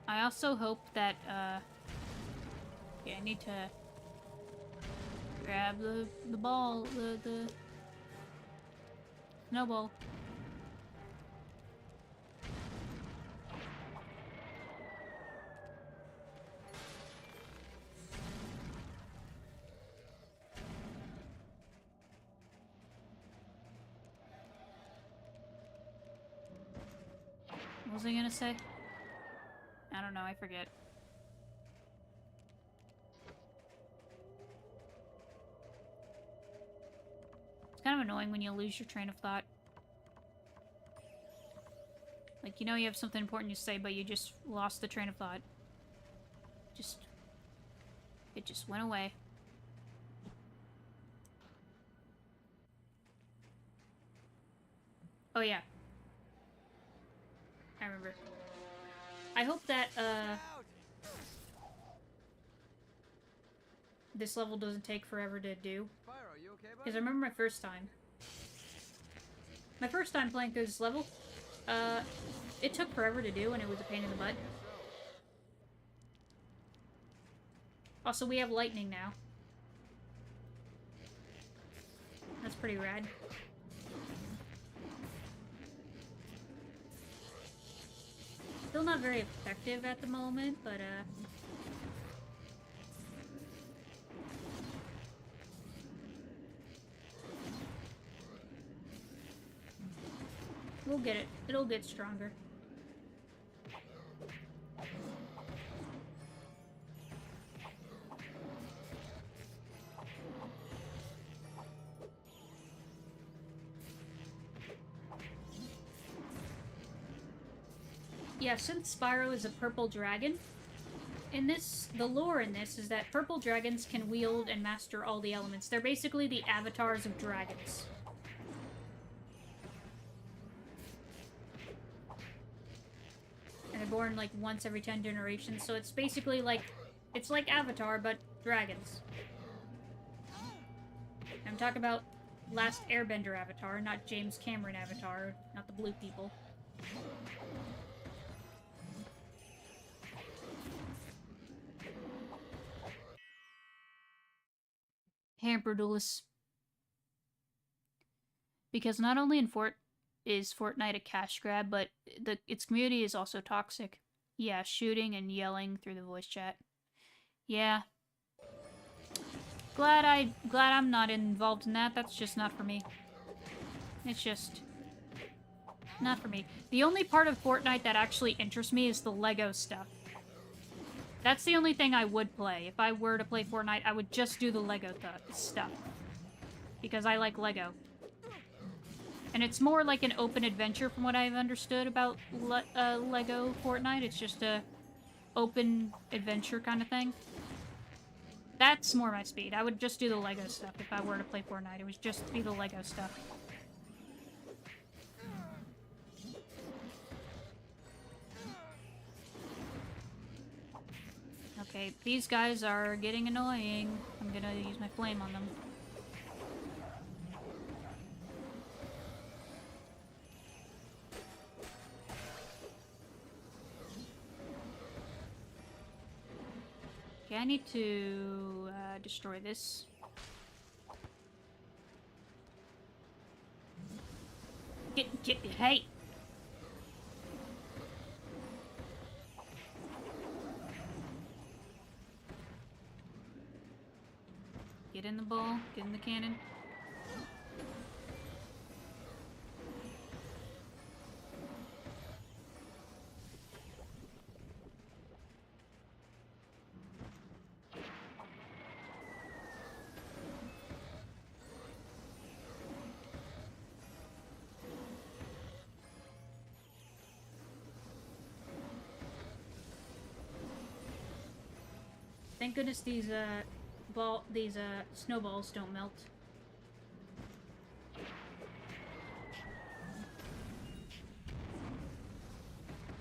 I also hope that, yeah, I need to grab the ball, the snowball. What was I gonna say? I don't know, I forget. It's kind of annoying when you lose your train of thought. Like, you know you have something important to say, but you just lost the train of thought. It just went away. Oh yeah. I remember. I hope that, this level doesn't take forever to do. Spyro, you okay, buddy? Because I remember my first time. My first time playing through this level, it took forever to do, and it was a pain in the butt. Also, we have lightning now. That's pretty rad. Still not very effective at the moment, but, we'll get it. It'll get stronger. Yeah, since Spyro is a purple dragon, in this, the lore in this is that purple dragons can wield and master all the elements. They're basically the avatars of dragons. And they're born like once every 10 generations, so it's basically like, it's like Avatar, but dragons. I'm talking about Last Airbender Avatar, not James Cameron Avatar, not the blue people. Hamper Duelist. Because not only is Fortnite a cash grab, but its community is also toxic. Yeah, shooting and yelling through the voice chat. Yeah. Glad I'm not involved in that. That's just not for me. It's just not for me. The only part of Fortnite that actually interests me is the Lego stuff. That's the only thing I would play. If I were to play Fortnite, I would just do the Lego stuff. Because I like Lego. And it's more like an open adventure from what I've understood about Lego Fortnite. It's just a open adventure kind of thing. That's more my speed. I would just do the Lego stuff if I were to play Fortnite. It would just be the Lego stuff. Okay, these guys are getting annoying. I'm gonna use my flame on them. Okay, I need to destroy this. Hey! Get in the ball, get in the cannon. Thank goodness these snowballs don't melt.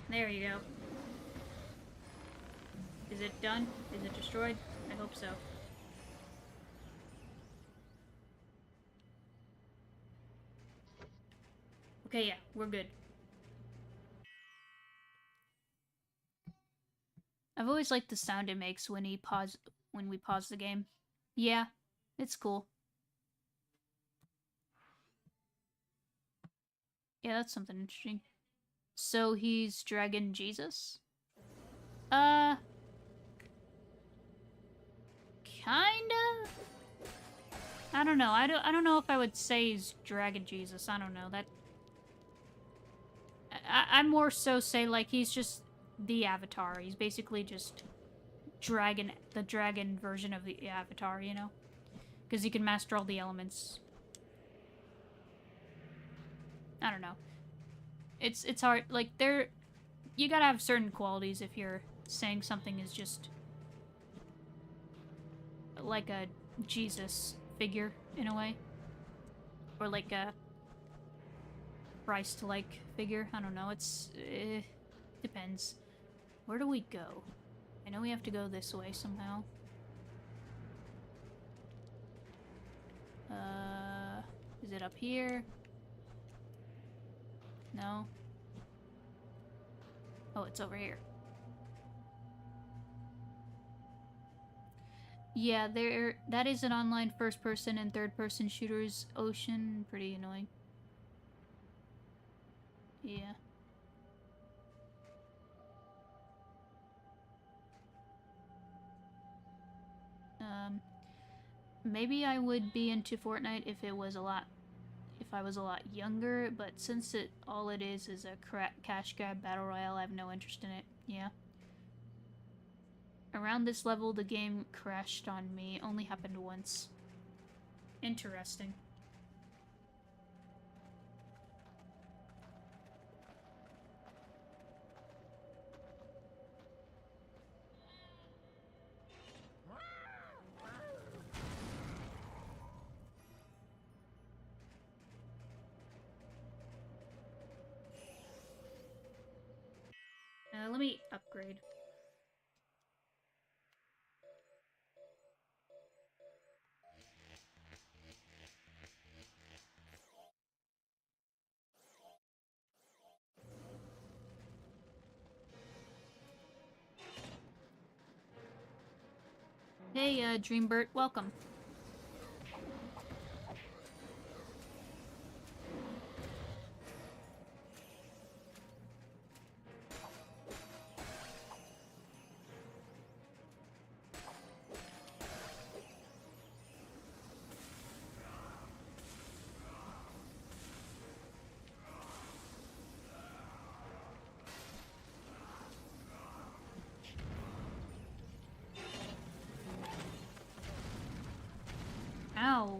There you go. Is it done? Is it destroyed? I hope so. Okay, yeah, we're good. I've always liked the sound it makes when we pause the game. Yeah, it's cool. Yeah, that's something interesting. So he's Dragon Jesus? Kinda? I don't know. I don't know if I would say he's Dragon Jesus. I don't know. I more so say like he's just the Avatar. He's basically just the dragon version of the Avatar, you know? Because he can master all the elements. I don't know. It's hard. Like, you gotta have certain qualities if you're saying something is just like a Jesus figure, in a way. Or like a Christ-like figure. I don't know. Depends. Where do we go? I know we have to go this way somehow. Is it up here? No. Oh, it's over here. Yeah, that is an online first-person and third-person shooters ocean. Pretty annoying. Yeah. Maybe I would be into Fortnite if I was a lot younger, but since all it is a cash grab battle royale, I have no interest in it. Yeah. Around this level, the game crashed on me. Only happened once. Interesting. Let me upgrade. Hey, Dreambert, welcome. Ow.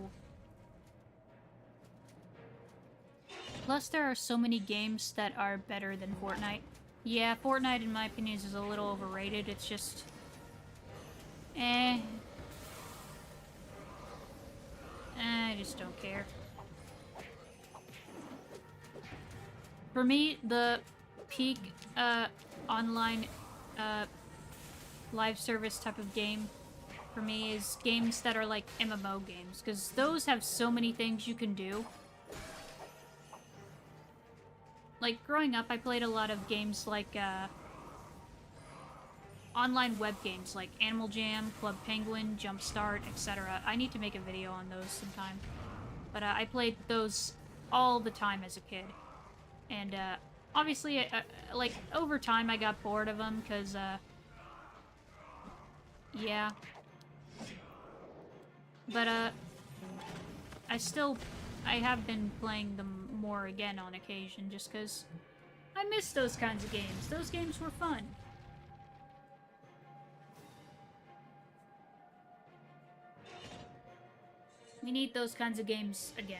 Plus, there are so many games that are better than Fortnite. Yeah, Fortnite, in my opinion, is a little overrated. It's just... I just don't care. For me, the peak, online, live service type of game for me is games that are like MMO games, because those have so many things you can do. Like, growing up, I played a lot of games like, online web games like Animal Jam, Club Penguin, Jumpstart, etc. I need to make a video on those sometime. But I played those all the time as a kid. And obviously, like, over time I got bored of them because, yeah. But I have been playing them more again on occasion just because I miss those kinds of games. Those games were fun. We need those kinds of games again.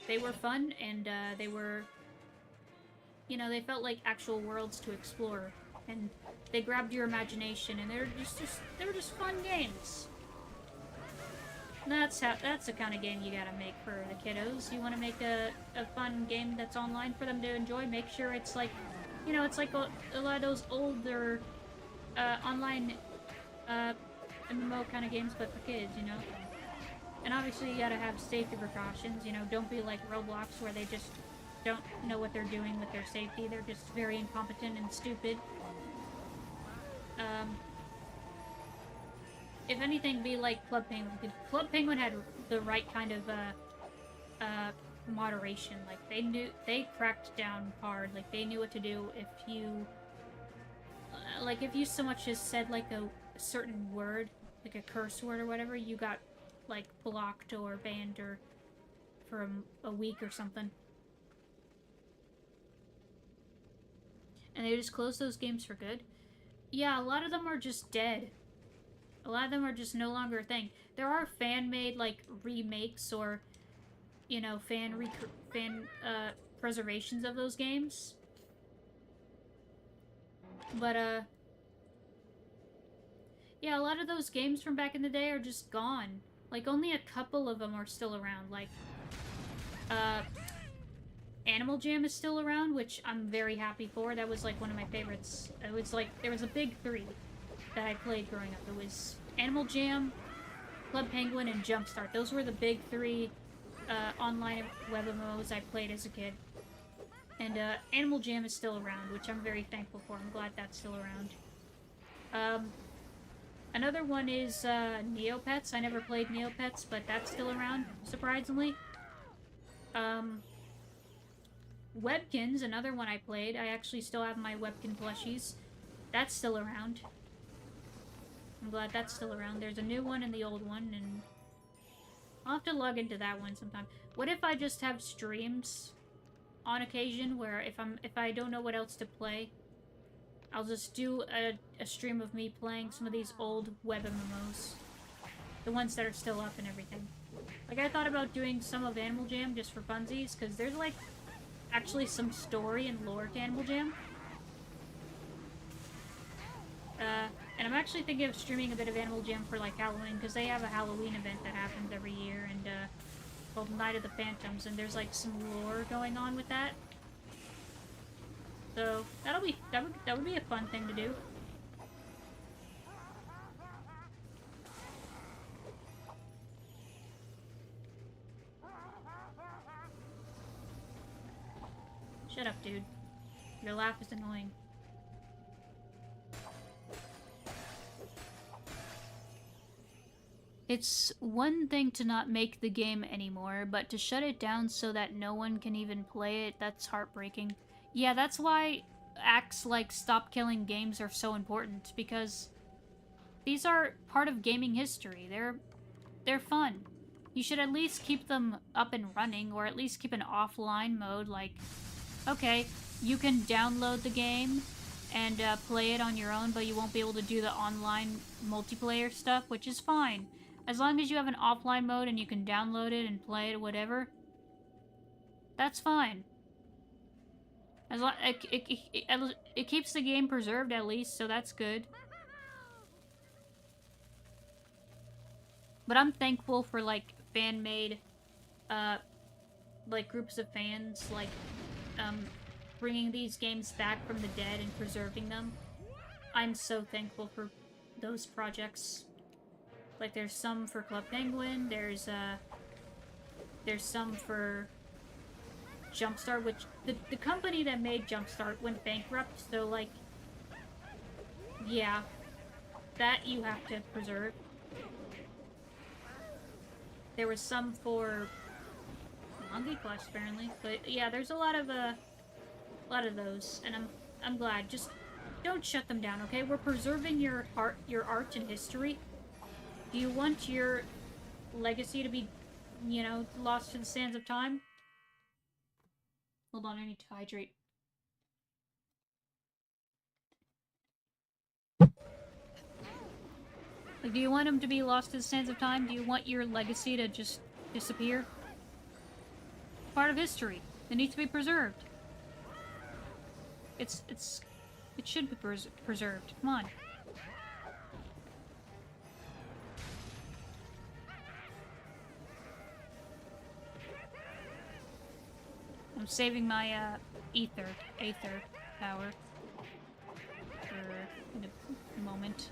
They were fun, and they were, you know, they felt like actual worlds to explore, and they grabbed your imagination, and they were just fun games. And that's the kind of game you gotta make for the kiddos. You want to make a fun game that's online for them to enjoy. Make sure it's like, you know, it's like a lot of those older online MMO kind of games, but for kids, you know. And obviously you gotta have safety precautions, you know, don't be like Roblox where they just don't know what they're doing with their safety. They're just very incompetent and stupid. If anything, be like Club Penguin. Club Penguin had the right kind of moderation. Like, they cracked down hard. Like, they knew what to do if you like, if you so much as said like a certain word, like a curse word or whatever, you got like blocked or banned or for a week or something. And they just closed those games for good. Yeah, a lot of them are just dead. A lot of them are just no longer a thing. There are fan-made like remakes or, you know, fan preservations of those games. But yeah, a lot of those games from back in the day are just gone. Like, only a couple of them are still around. Like, Animal Jam is still around, which I'm very happy for. That was, like, one of my favorites. It was, like, there was a big three that I played growing up. It was Animal Jam, Club Penguin, and Jumpstart. Those were the big three online web MMOs I played as a kid. And Animal Jam is still around, which I'm very thankful for. I'm glad that's still around. Another one is Neopets. I never played Neopets, but that's still around, surprisingly. Webkins, another one I played. I actually still have my Webkin plushies. That's still around. I'm glad that's still around. There's a new one and the old one, and I'll have to log into that one sometime. What if I just have streams on occasion where if I don't know what else to play, I'll just do a stream of me playing some of these old web MMOs. The ones that are still up and everything. Like, I thought about doing some of Animal Jam just for funsies, because there's, like, actually some story and lore to Animal Jam. And I'm actually thinking of streaming a bit of Animal Jam for, like, Halloween, because they have a Halloween event that happens every year, and, called Night of the Phantoms, and there's, like, some lore going on with that. So that would be a fun thing to do. Shut up, dude. Your laugh is annoying. It's one thing to not make the game anymore, but to shut it down so that no one can even play it, that's heartbreaking. Yeah, that's why acts like Stop Killing Games are so important, because these are part of gaming history. They're fun. You should at least keep them up and running, or at least keep an offline mode, like, okay, you can download the game and play it on your own, but you won't be able to do the online multiplayer stuff, which is fine. As long as you have an offline mode and you can download it and play it, whatever, that's fine. As long it keeps the game preserved at least, so that's good. But I'm thankful for like fan-made, like groups of fans, like bringing these games back from the dead and preserving them. I'm so thankful for those projects. Like, there's some for Club Penguin, there's some for Jumpstart, which the company that made Jumpstart went bankrupt, so like, yeah, that you have to preserve. There was some for Monkey Quest apparently, but yeah, there's a lot of those, and I'm glad. Just don't shut them down, okay? We're preserving your art and history. Do you want your legacy to be, you know, lost to the sands of time? Hold on, I need to hydrate. Like, do you want them to be lost to the sands of time? Do you want your legacy to just disappear? Part of history. It needs to be preserved. It should be preserved. Come on. I'm saving my aether power for a moment.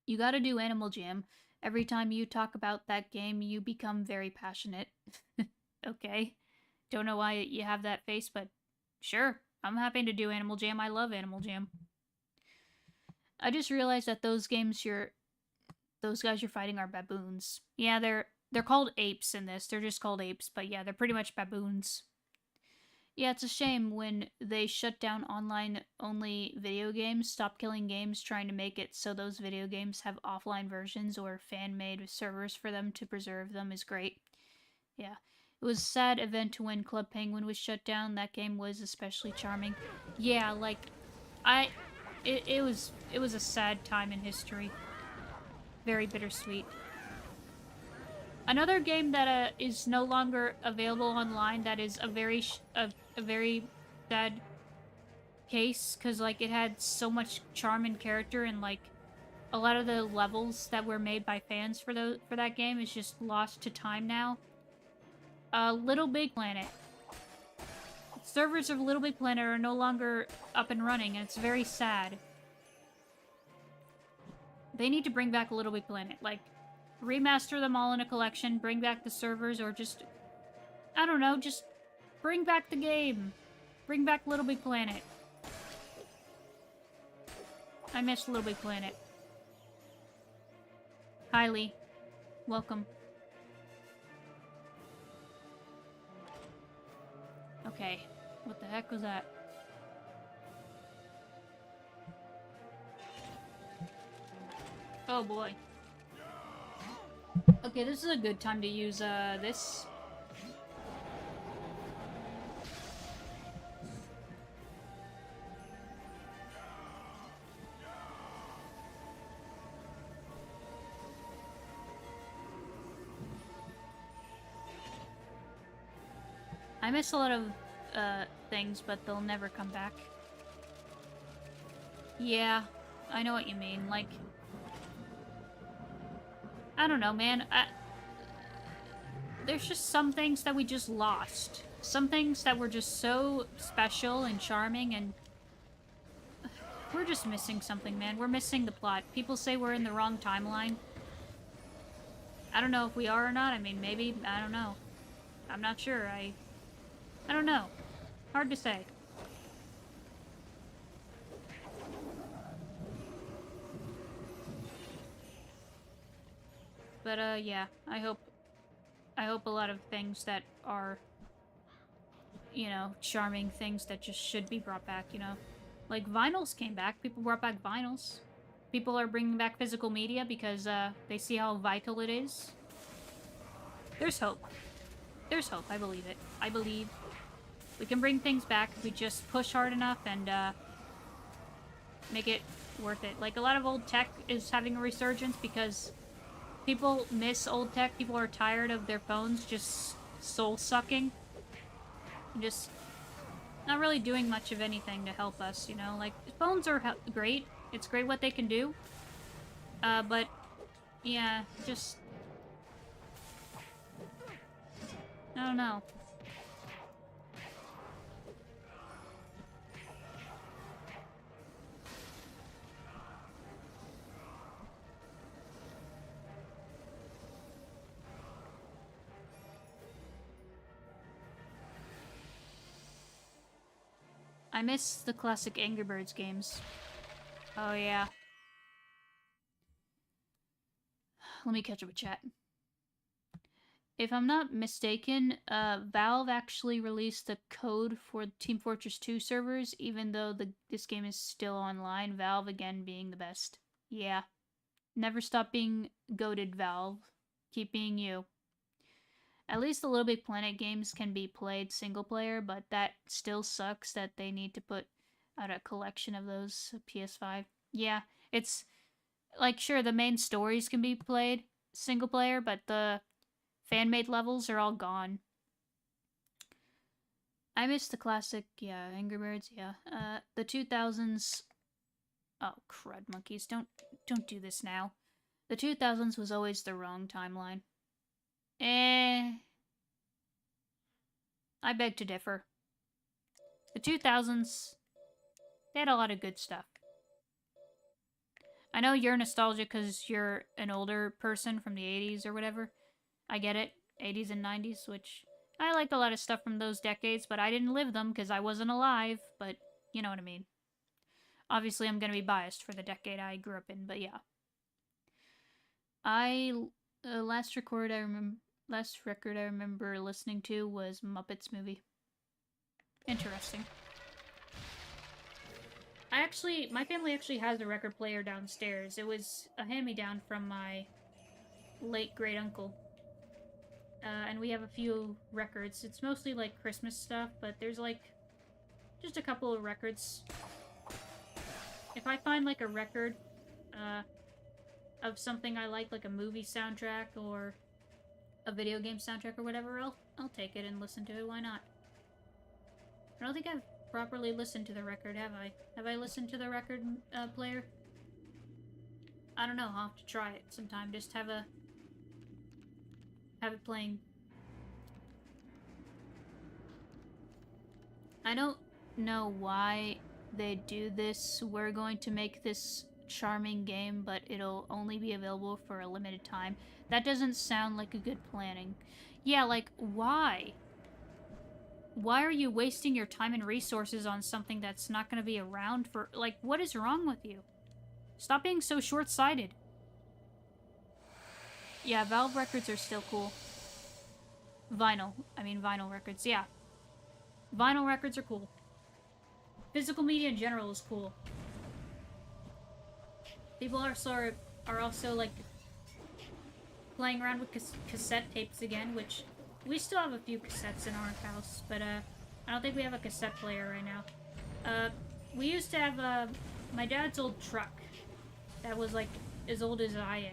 You gotta do Animal Jam. Every time you talk about that game, you become very passionate. Okay. Don't know why you have that face, but sure. I'm happy to do Animal Jam. I love Animal Jam. I just realized that those guys you're fighting are baboons. Yeah, they're called apes in this. They're just called apes, but yeah, they're pretty much baboons. Yeah, it's a shame when they shut down online-only video games, Stop Killing Games, trying to make it so those video games have offline versions or fan-made servers for them to preserve them is great. Yeah. It was a sad event when Club Penguin was shut down. That game was especially charming. Yeah, like, it was a sad time in history. Very bittersweet. Another game that is no longer available online that is a very sad case, because like it had so much charm and character, and like a lot of the levels that were made by fans for that game is just lost to time now. Little Big Planet. Servers of Little Big Planet are no longer up and running, and it's very sad. They need to bring back Little Big Planet, like remaster them all in a collection, bring back the servers, or just, I don't know, just bring back the game. Bring back Little Big Planet. I miss Little Big Planet. Hi, Lee. Welcome. Okay, what the heck was that? Oh boy. Okay, this is a good time to use, this. I miss a lot of, things, but they'll never come back. Yeah, I know what you mean, like... I don't know, man. there's just some things that we just lost. Some things that were just so special and charming, and we're just missing something, man. We're missing the plot. People say we're in the wrong timeline. I don't know if we are or not. I mean, maybe. I don't know. I'm not sure. I don't know. Hard to say. But, yeah. I hope a lot of things that are, you know, charming things that just should be brought back, you know. Like, vinyls came back. People brought back vinyls. People are bringing back physical media because, they see how vital it is. There's hope. There's hope. I believe it. I believe we can bring things back if we just push hard enough and, make it worth it. Like, a lot of old tech is having a resurgence because people miss old tech. People are tired of their phones just soul-sucking. And just not really doing much of anything to help us, you know? Like, phones are great. It's great what they can do. But, yeah, just... I don't know. I miss the classic Angry Birds games. Oh, yeah. Let me catch up with chat. If I'm not mistaken, Valve actually released the code for Team Fortress 2 servers, even though this game is still online. Valve, again, being the best. Yeah. Never stop being goated, Valve. Keep being you. At least the Little Big Planet games can be played single player, but that still sucks that they need to put out a collection of those PS5. Yeah, it's like, sure, the main stories can be played single player, but the fan-made levels are all gone. I miss the classic, yeah, Angry Birds, yeah. The 2000s... Oh, crud monkeys, don't do this now. The 2000s was always the wrong timeline. I beg to differ. The 2000s, they had a lot of good stuff. I know you're nostalgic because you're an older person from the 80s or whatever. I get it. 80s and 90s, which I like a lot of stuff from those decades, but I didn't live them because I wasn't alive, but you know what I mean. Obviously, I'm going to be biased for the decade I grew up in, but yeah. Last record I remember listening to was Muppets movie. Interesting. My family actually has a record player downstairs. It was a hand-me-down from my late great-uncle. And we have a few records. It's mostly, like, Christmas stuff, but there's, like, just a couple of records. If I find, like, a record, of something I like a movie soundtrack or a video game soundtrack or whatever, I'll take it and listen to it. Why not? I don't think I've properly listened to the record, have I? Have I listened to the record player? I don't know. I'll have to try it sometime. Just have it playing. I don't know why they do this. We're going to make this charming game, but it'll only be available for a limited time. That doesn't sound like a good planning. Yeah, like, why? Why are you wasting your time and resources on something that's not going to be around for... Like, what is wrong with you? Stop being so short-sighted. Yeah, Valve records are still cool. Vinyl records, yeah. Vinyl records are cool. Physical media in general is cool. People are also, like, playing around with cassette tapes again, which we still have a few cassettes in our house, but I don't think we have a cassette player right now. We used to have my dad's old truck that was, like, as old as I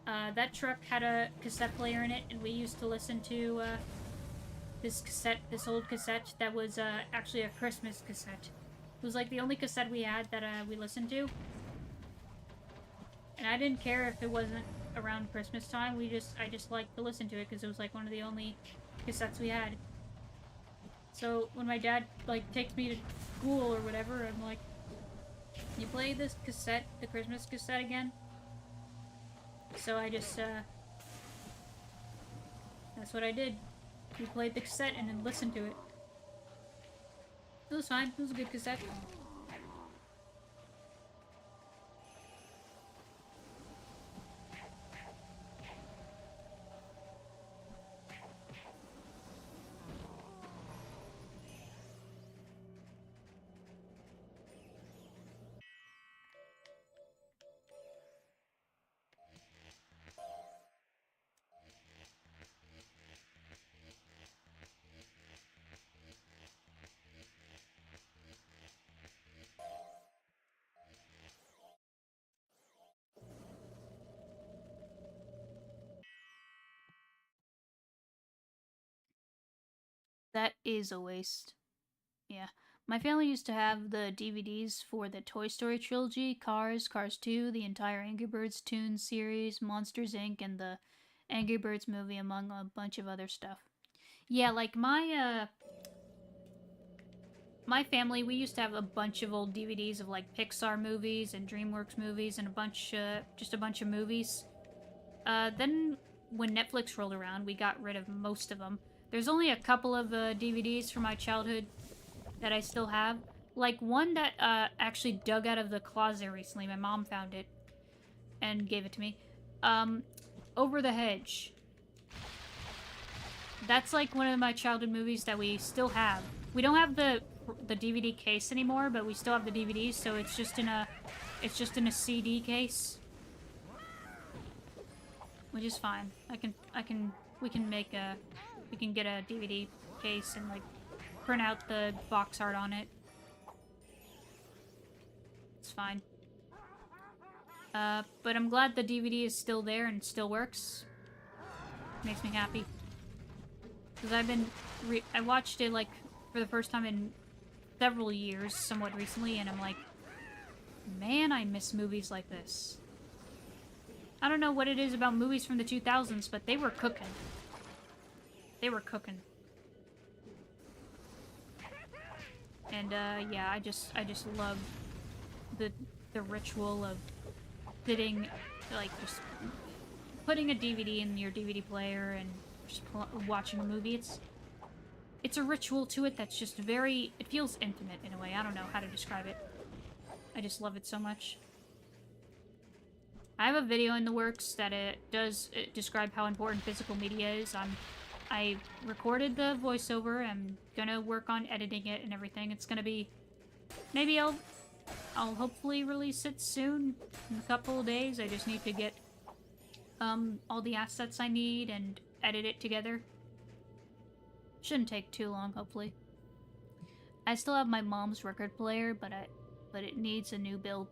am. That truck had a cassette player in it, and we used to listen to this old cassette that was actually a Christmas cassette. It was, like, the only cassette we had that we listened to. And I didn't care if it wasn't around Christmas time, I just liked to listen to it because it was like one of the only cassettes we had. So when my dad like takes me to school or whatever, I'm like, "You play this cassette, the Christmas cassette again?" So I just that's what I did. We played the cassette and then listened to it. It was fine. It was a good cassette. That is a waste. Yeah. My family used to have the DVDs for the Toy Story trilogy, Cars, Cars 2, the entire Angry Birds Toon series, Monsters Inc., and the Angry Birds movie, among a bunch of other stuff. Yeah, like my family, we used to have a bunch of old DVDs of like Pixar movies and DreamWorks movies and just a bunch of movies. Then when Netflix rolled around, we got rid of most of them. There's only a couple of DVDs from my childhood that I still have. Like one that actually dug out of the closet recently. My mom found it and gave it to me. Over the Hedge. That's like one of my childhood movies that we still have. We don't have the DVD case anymore, but we still have the DVDs, so it's just in a CD case. Which is fine. We can get a DVD case and like print out the box art on it. It's fine. But I'm glad the DVD is still there and still works. Makes me happy. Because I watched it like for the first time in several years, somewhat recently, and I'm like, man, I miss movies like this. I don't know what it is about movies from the 2000s, but they were cooking. They were cooking. And yeah, I just love the ritual of sitting, like just putting a DVD in your DVD player and just watching a movie. It's a ritual to it that's just very, it feels intimate in a way. I don't know how to describe it. I just love it so much. I have a video in the works that it does describe how important physical media is. I recorded the voiceover. I'm gonna work on editing it and everything. It's gonna be, maybe I'll hopefully release it soon, in a couple of days. I just need to get all the assets I need and edit it together. Shouldn't take too long, hopefully. I still have my mom's record player, but it needs a new belt.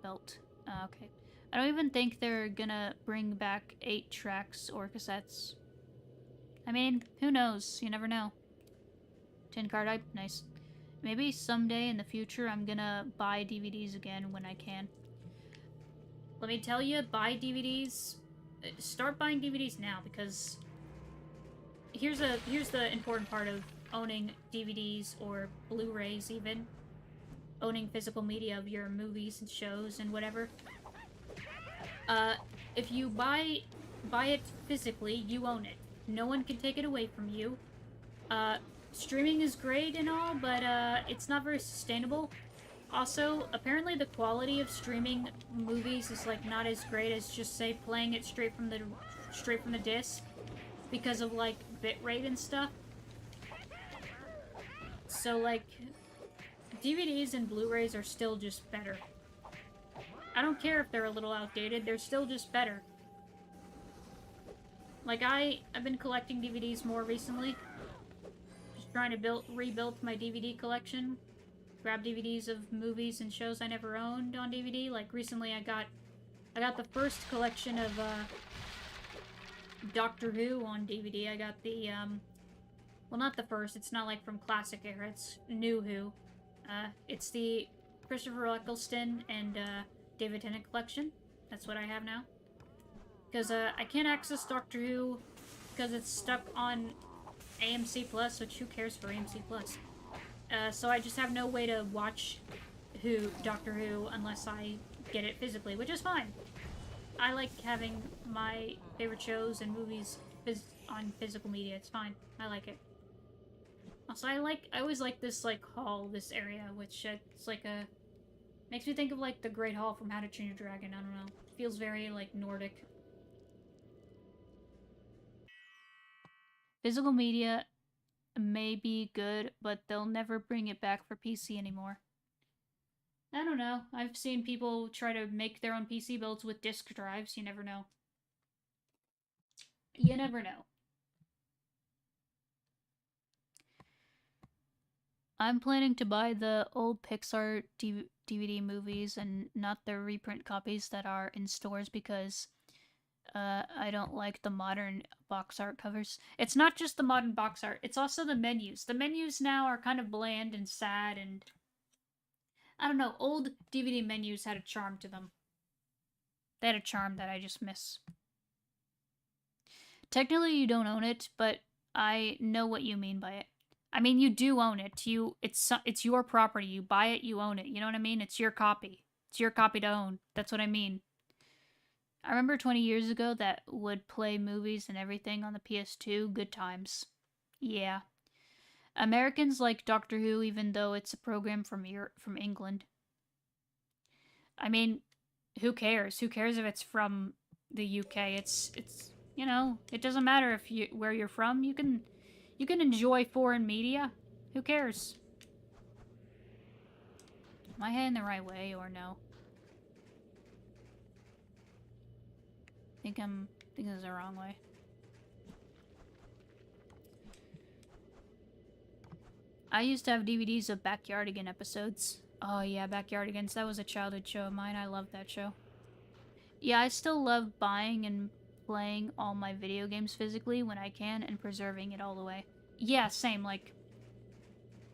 Okay. I don't even think they're gonna bring back 8 tracks or cassettes. I mean, who knows? You never know. Tin card type, nice. Maybe someday in the future I'm gonna buy DVDs again when I can. Let me tell you, buy DVDs. Start buying DVDs now, because here's the important part of owning DVDs or Blu-rays even. Owning physical media of your movies and shows and whatever. If you buy it physically, you own it. No one can take it away from you. Streaming is great and all, but it's not very sustainable. Also, apparently the quality of streaming movies is like not as great as just say playing it straight from the disc, because of like bitrate and stuff. So like DVDs and Blu-rays are still just better. I don't care if they're a little outdated, they're still just better. Like I've been collecting DVDs more recently. Just trying to rebuild my DVD collection. Grab DVDs of movies and shows I never owned on DVD. Like recently I got the first collection of Doctor Who on DVD. I got the well, not the first, it's not like from classic era, it's New Who. It's the Christopher Eccleston and David Tennant collection. That's what I have now. Because I can't access Doctor Who because it's stuck on AMC Plus, which who cares for AMC Plus? So I just have no way to watch Doctor Who unless I get it physically, which is fine. I like having my favorite shows and movies on physical media. It's fine. I like it. Also, I always like this, like, hall, this area, which it's like a... Makes me think of, like, the Great Hall from How to Train Your Dragon. I don't know. Feels very, like, Nordic. Physical media may be good, but they'll never bring it back for PC anymore. I don't know. I've seen people try to make their own PC builds with disk drives. You never know. You never know. I'm planning to buy the old Pixar DVD movies and not the reprint copies that are in stores because I don't like the modern box art covers. It's not just the modern box art, it's also the menus. The menus now are kind of bland and sad and... I don't know, old DVD menus had a charm to them. They had a charm that I just miss. Technically you don't own it, but I know what you mean by it. I mean, you do own it. It's your property. You buy it, you own it. You know what I mean? It's your copy. It's your copy to own. That's what I mean. I remember 20 years ago that would play movies and everything on the PS2. Good times. Yeah. Americans like Doctor Who even though it's a program from England. I mean, who cares? Who cares if it's from the UK? It's you know, it doesn't matter where you're from. You can enjoy foreign media. Who cares? Am I heading the right way or no? I think this is the wrong way. I used to have DVDs of Backyardigans episodes. Oh yeah, Backyardigans. That was a childhood show of mine. I loved that show. Yeah, I still love buying and playing all my video games physically when I can and preserving it all the way. Yeah, same. Like,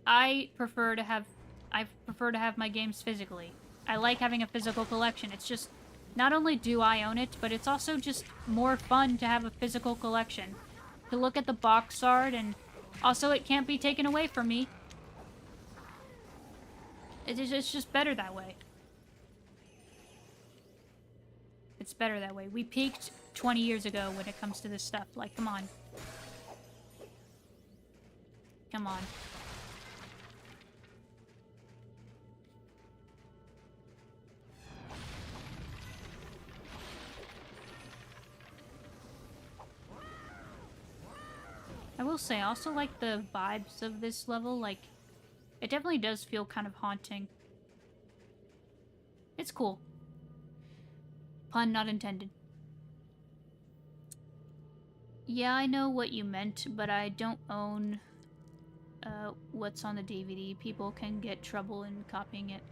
I prefer to have my games physically. I like having a physical collection. It's just, not only do I own it, but it's also just more fun to have a physical collection. To look at the box art, and also it can't be taken away from me. It's just better that way. It's better that way. We peaked 20 years ago when it comes to this stuff. Like, come on. Come on. I will say, I also like the vibes of this level. Like, it definitely does feel kind of haunting. It's cool. Pun not intended. Yeah, I know what you meant, but I don't own what's on the DVD. People can get trouble in copying it.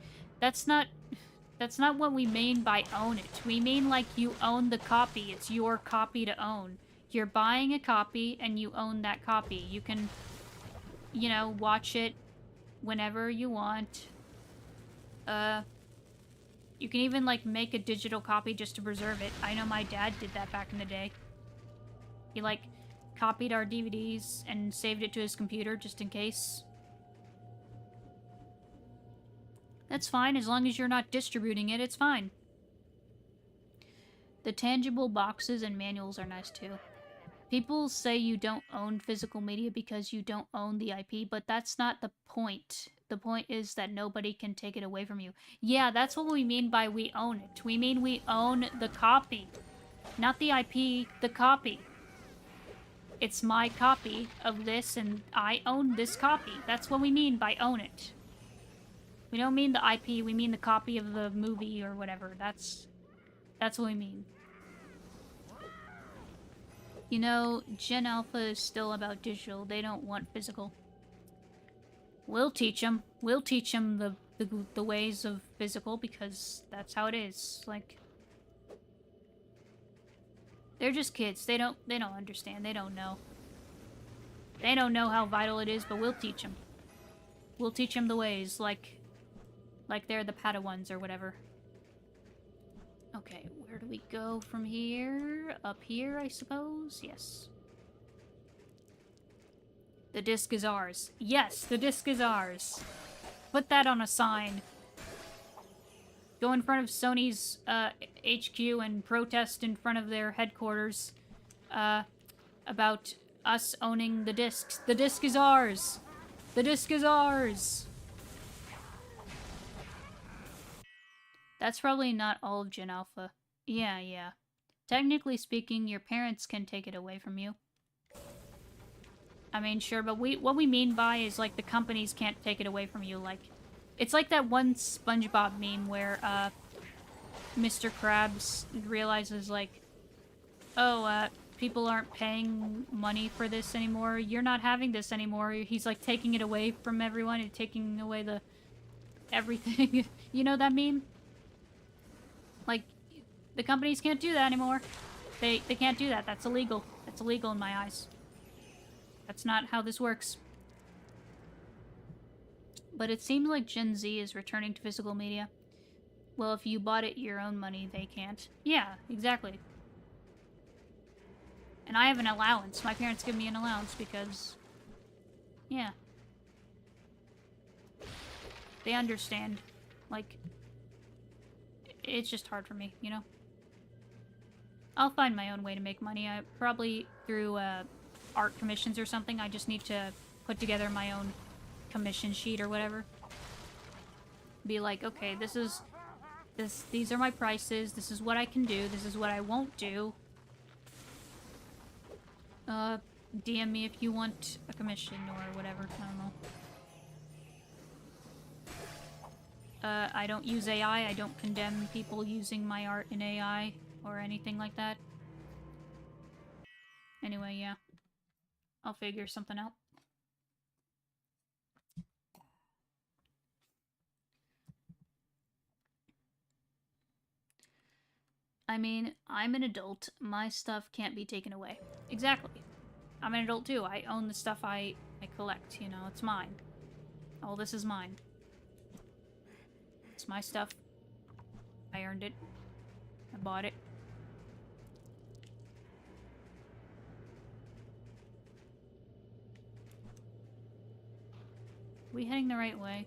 That's not what we mean by own it. We mean like you own the copy. It's your copy to own. You're buying a copy and you own that copy. You can, you know, watch it whenever you want. You can even, like, make a digital copy just to preserve it. I know my dad did that back in the day. He, like, copied our DVDs and saved it to his computer just in case. That's fine, as long as you're not distributing it, it's fine. The tangible boxes and manuals are nice too. People say you don't own physical media because you don't own the IP, but that's not the point. The point is that nobody can take it away from you. Yeah, that's what we mean by we own it. We mean we own the copy. Not the IP, the copy. It's my copy of this and I own this copy. That's what we mean by own it. We don't mean the IP, we mean the copy of the movie or whatever. That's what we mean. You know, Gen Alpha is still about digital. They don't want physical. We'll teach them. We'll teach them the ways of physical because that's how it is. Like, they're just kids. They don't understand. They don't know. They don't know how vital it is, but we'll teach them. We'll teach them the ways, like they're the Padawans or whatever. Okay, where do we go from here? Up here, I suppose? Yes. The disc is ours. Yes, the disc is ours. Put that on a sign. Go in front of Sony's HQ and protest in front of their headquarters about us owning the discs. The disc is ours. The disc is ours. That's probably not all of Gen Alpha. Yeah. Technically speaking, your parents can take it away from you. I mean, sure, but what we mean by is, like, the companies can't take it away from you, like... It's like that one SpongeBob meme where, Mr. Krabs realizes, like, oh, people aren't paying money for this anymore. You're not having this anymore. He's, like, taking it away from everyone and taking away the... everything. You know that meme? Like, the companies can't do that anymore. They can't do that. That's illegal. That's illegal in my eyes. That's not how this works. But it seems like Gen Z is returning to physical media. Well, if you bought it your own money, they can't. Yeah, exactly. And I have an allowance. My parents give me an allowance because... yeah. They understand. Like... it's just hard for me, you know? I'll find my own way to make money. Probably through, art commissions or something. I just need to put together my own commission sheet or whatever. Be like, okay, these are my prices, this is what I can do, this is what I won't do. DM me if you want a commission or whatever, I don't know. I don't use AI, I don't condemn people using my art in AI or anything like that. Anyway, yeah. I'll figure something out. I mean, I'm an adult. My stuff can't be taken away. Exactly. I'm an adult too. I own the stuff I collect, you know, it's mine. All this is mine. It's my stuff. I earned it. I bought it. Are we heading the right way?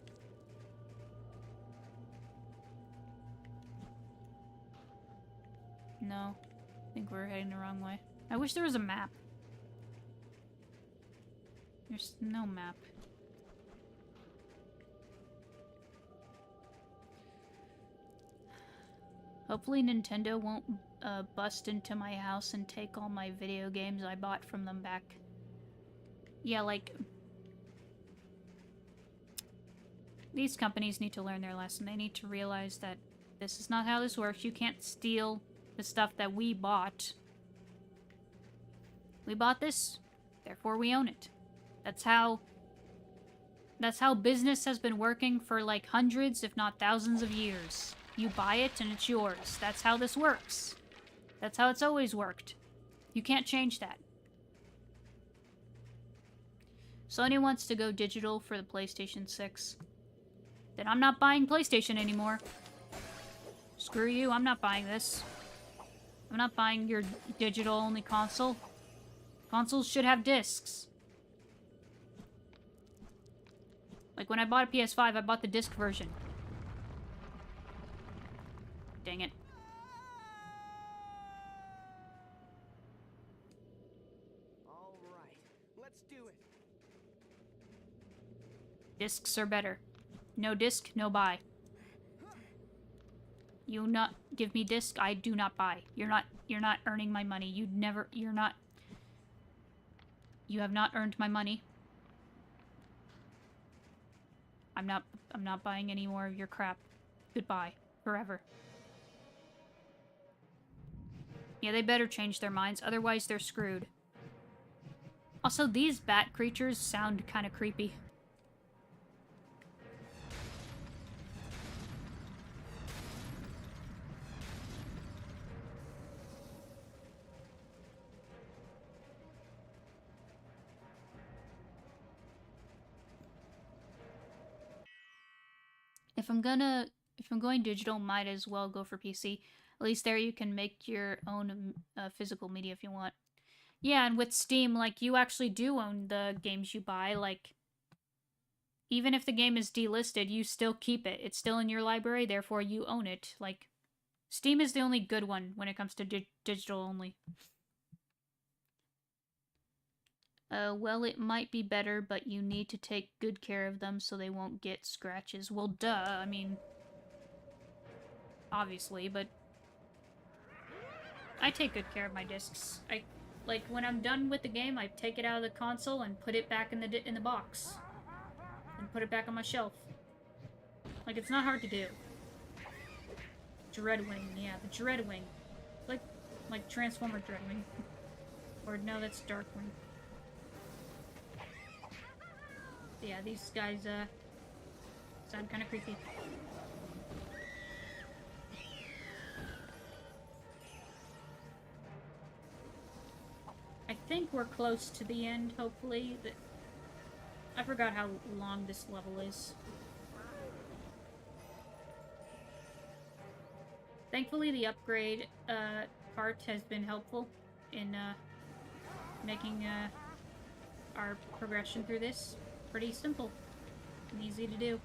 No. I think we're heading the wrong way. I wish there was a map. There's no map. Hopefully Nintendo won't bust into my house and take all my video games I bought from them back. Yeah, like... these companies need to learn their lesson. They need to realize that this is not how this works. You can't steal the stuff that we bought. We bought this, therefore we own it. That's how business has been working for like hundreds, if not thousands of years. You buy it and it's yours. That's how this works. That's how it's always worked. You can't change that. Sony wants to go digital for the PlayStation 6. Then I'm not buying PlayStation anymore. Screw you, I'm not buying this. I'm not buying your digital-only console. Consoles should have discs. Like when I bought a PS5, I bought the disc version. Dang it. All right, let's do it. Discs are better. No disc, no buy. You not give me disc, I do not buy. You're not earning my money. You have not earned my money. I'm not buying any more of your crap. Goodbye. Forever. Yeah, they better change their minds, otherwise they're screwed. Also, these bat creatures sound kind of creepy. If I'm going digital, might as well go for PC. At least there you can make your own physical media if you want. Yeah, and with Steam, like, you actually do own the games you buy. Like, even if the game is delisted, you still keep it. It's still in your library, therefore you own it. Like, Steam is the only good one when it comes to digital only. Well, it might be better, but you need to take good care of them so they won't get scratches. Well, duh, I mean... obviously, but... I take good care of my discs. Like, when I'm done with the game, I take it out of the console and put it back in the box. And put it back on my shelf. Like, it's not hard to do. Dreadwing, yeah, the Dreadwing. Like Transformer Dreadwing. Or no, that's Darkwing. Yeah, these guys, sound kind of creepy. I think we're close to the end, hopefully. I forgot how long this level is. Thankfully, the upgrade, part has been helpful in, making, our progression through this pretty simple and easy to do.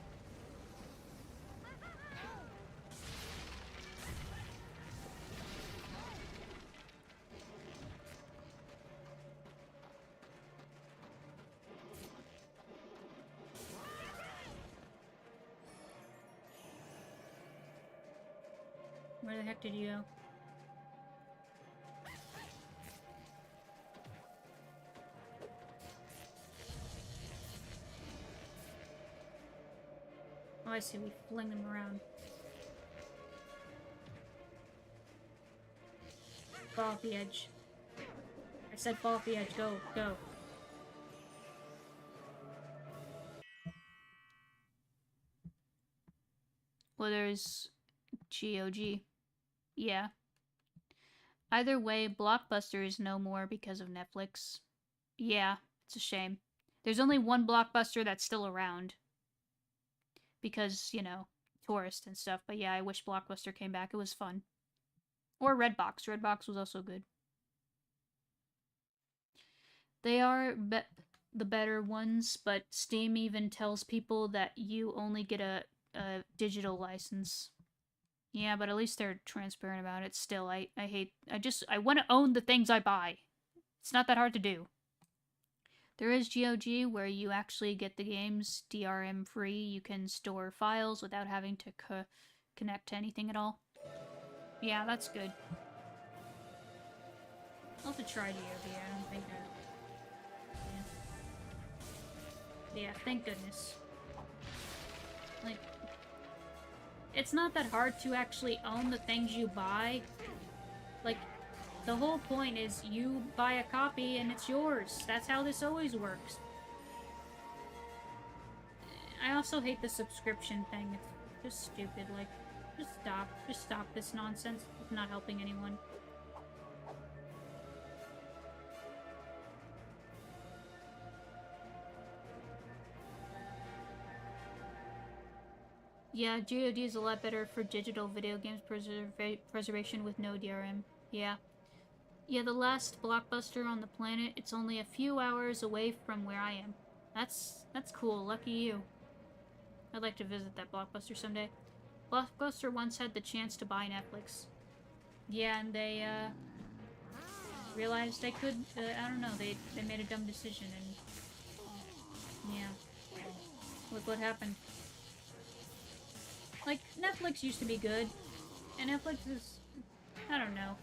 Where the heck did you go? Oh, I see. We fling them around. Fall off the edge. I said fall off the edge. Go, go. Well, there's GOG. Yeah. Either way, Blockbuster is no more because of Netflix. Yeah, it's a shame. There's only one Blockbuster that's still around. Because, you know, tourists and stuff. But yeah, I wish Blockbuster came back. It was fun. Or Redbox. Redbox was also good. They are the better ones, but Steam even tells people that you only get a digital license. Yeah, but at least they're transparent about it. Still, I want to own the things I buy. It's not that hard to do. There is GOG where you actually get the games DRM free. You can store files without having to connect to anything at all. Yeah, that's good. I'll have to try DRV. I don't think yeah, thank goodness. Like, it's not that hard to actually own the things you buy. Like, the whole point is you buy a copy and it's yours. That's how this always works. I also hate the subscription thing. It's just stupid. Like, just stop. Just stop this nonsense. It's not helping anyone. Yeah, GOD is a lot better for digital video games preservation with no DRM. Yeah. Yeah, the last Blockbuster on the planet, it's only a few hours away from where I am. That's cool, lucky you. I'd like to visit that Blockbuster someday. Blockbuster once had the chance to buy Netflix. Yeah, and they, realized they could, I don't know, they made a dumb decision, and... yeah. Look what happened. Like, Netflix used to be good, and Netflix is... I don't know.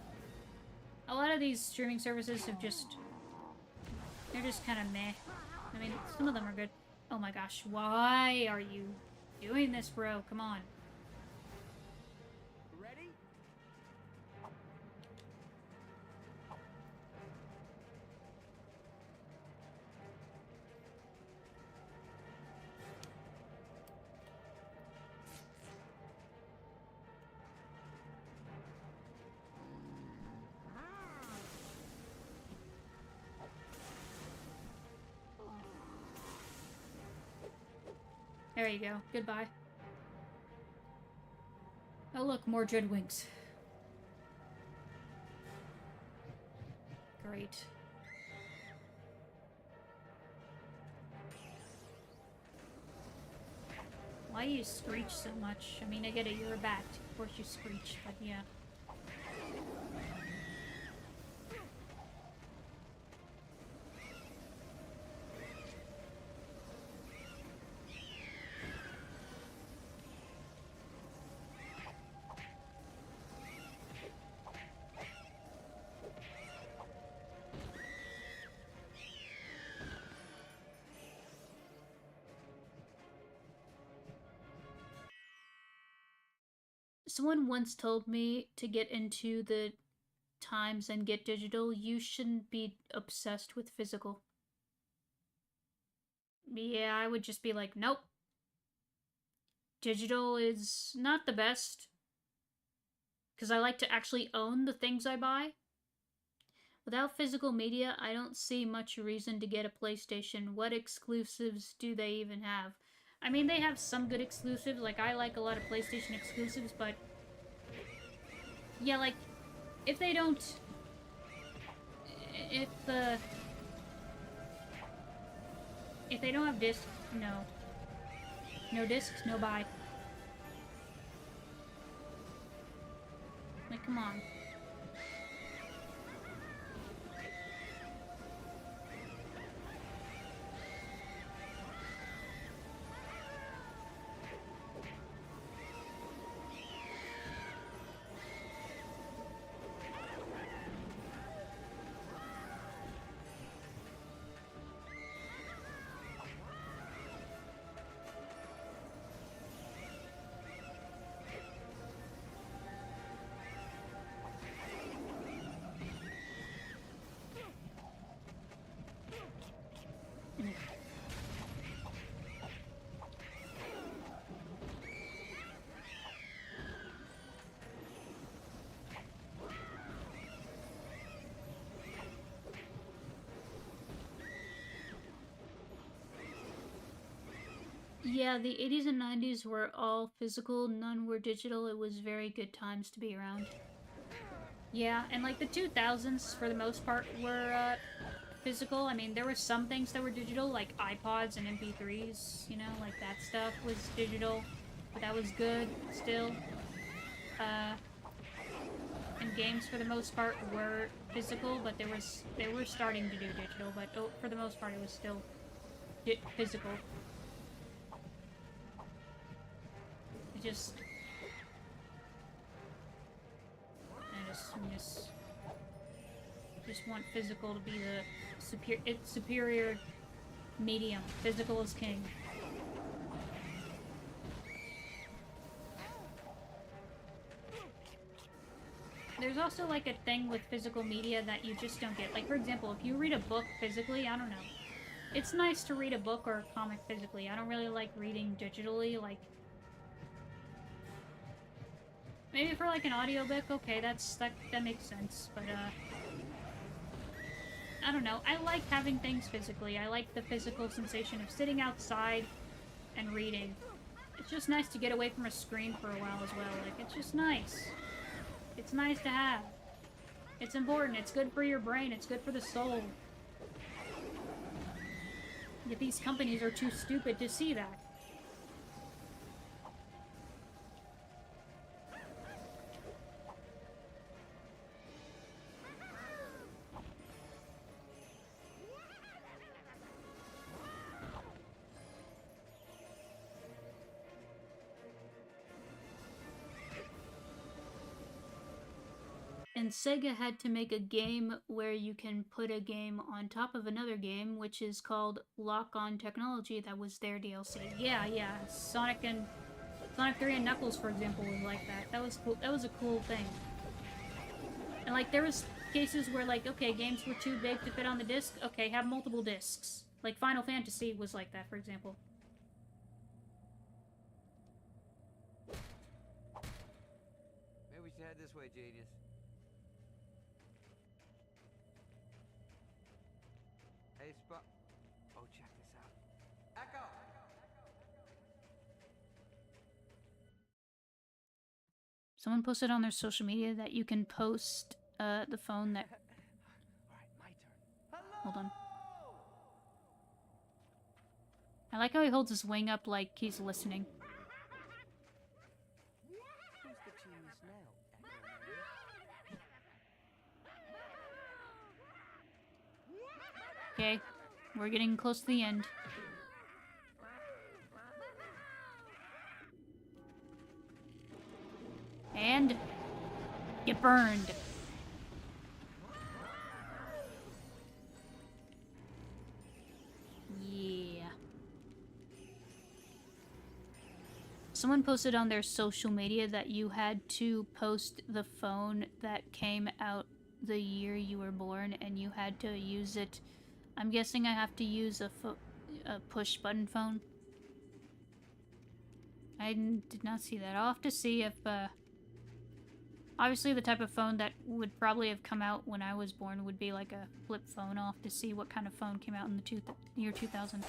A lot of these streaming services have just... they're just kind of meh. I mean, some of them are good. Oh my gosh, why are you doing this, bro? Come on. Ready? There you go. Goodbye. Oh look, more Dreadwings. Great. Why do you screech so much? I mean, I get it, you're a bat. Of course you screech, but yeah. Someone once told me to get into the times and get digital, you shouldn't be obsessed with physical. Yeah, I would just be like, nope. Digital is not the best. Because I like to actually own the things I buy. Without physical media, I don't see much reason to get a PlayStation. What exclusives do they even have? I mean, they have some good exclusives. Like, I like a lot of PlayStation exclusives, but... yeah, like, if they don't... If they don't have discs, no. No discs, no buy. Like, come on. Yeah, the 80s and 90s were all physical, none were digital. It was very good times to be around. Yeah, and like the 2000s, for the most part, were physical. I mean, there were some things that were digital, like iPods and MP3s, you know, like that stuff was digital, but that was good still. And games, for the most part, were physical, but they were starting to do digital, but for the most part, it was still physical. I just want physical to be the superior medium. Physical is king. There's also like a thing with physical media that you just don't get. Like, for example, if you read a book physically, I don't know. It's nice to read a book or a comic physically. I don't really like reading digitally, like... maybe for like an audiobook, okay, that makes sense, but I don't know. I like having things physically. I like the physical sensation of sitting outside and reading. It's just nice to get away from a screen for a while as well. Like, it's just nice. It's nice to have. It's important. It's good for your brain. It's good for the soul. Yet these companies are too stupid to see that. And Sega had to make a game where you can put a game on top of another game, which is called Lock-On Technology. That was their DLC. Yeah, Sonic 3 and Knuckles, for example, was like that. That was cool. That was a cool thing. And like, there was cases where like, okay, games were too big to fit on the disc. Okay, have multiple discs. Like Final Fantasy was like that, for example. Maybe we should head this way, genius. Hey, oh, check this out. Echo! Someone posted on their social media that you can post the phone that... Alright, Hold on. I like how he holds his wing up like he's listening. Who's the genius now, Echo Man? Okay, we're getting close to the end. And get burned. Yeah. Someone posted on their social media that you had to post the phone that came out the year you were born and you had to use it. I'm guessing I have to use a push button phone. I did not see that. I'll have to see if, obviously the type of phone that would probably have come out when I was born would be like a flip phone. I'll have to see what kind of phone came out in the year 2000.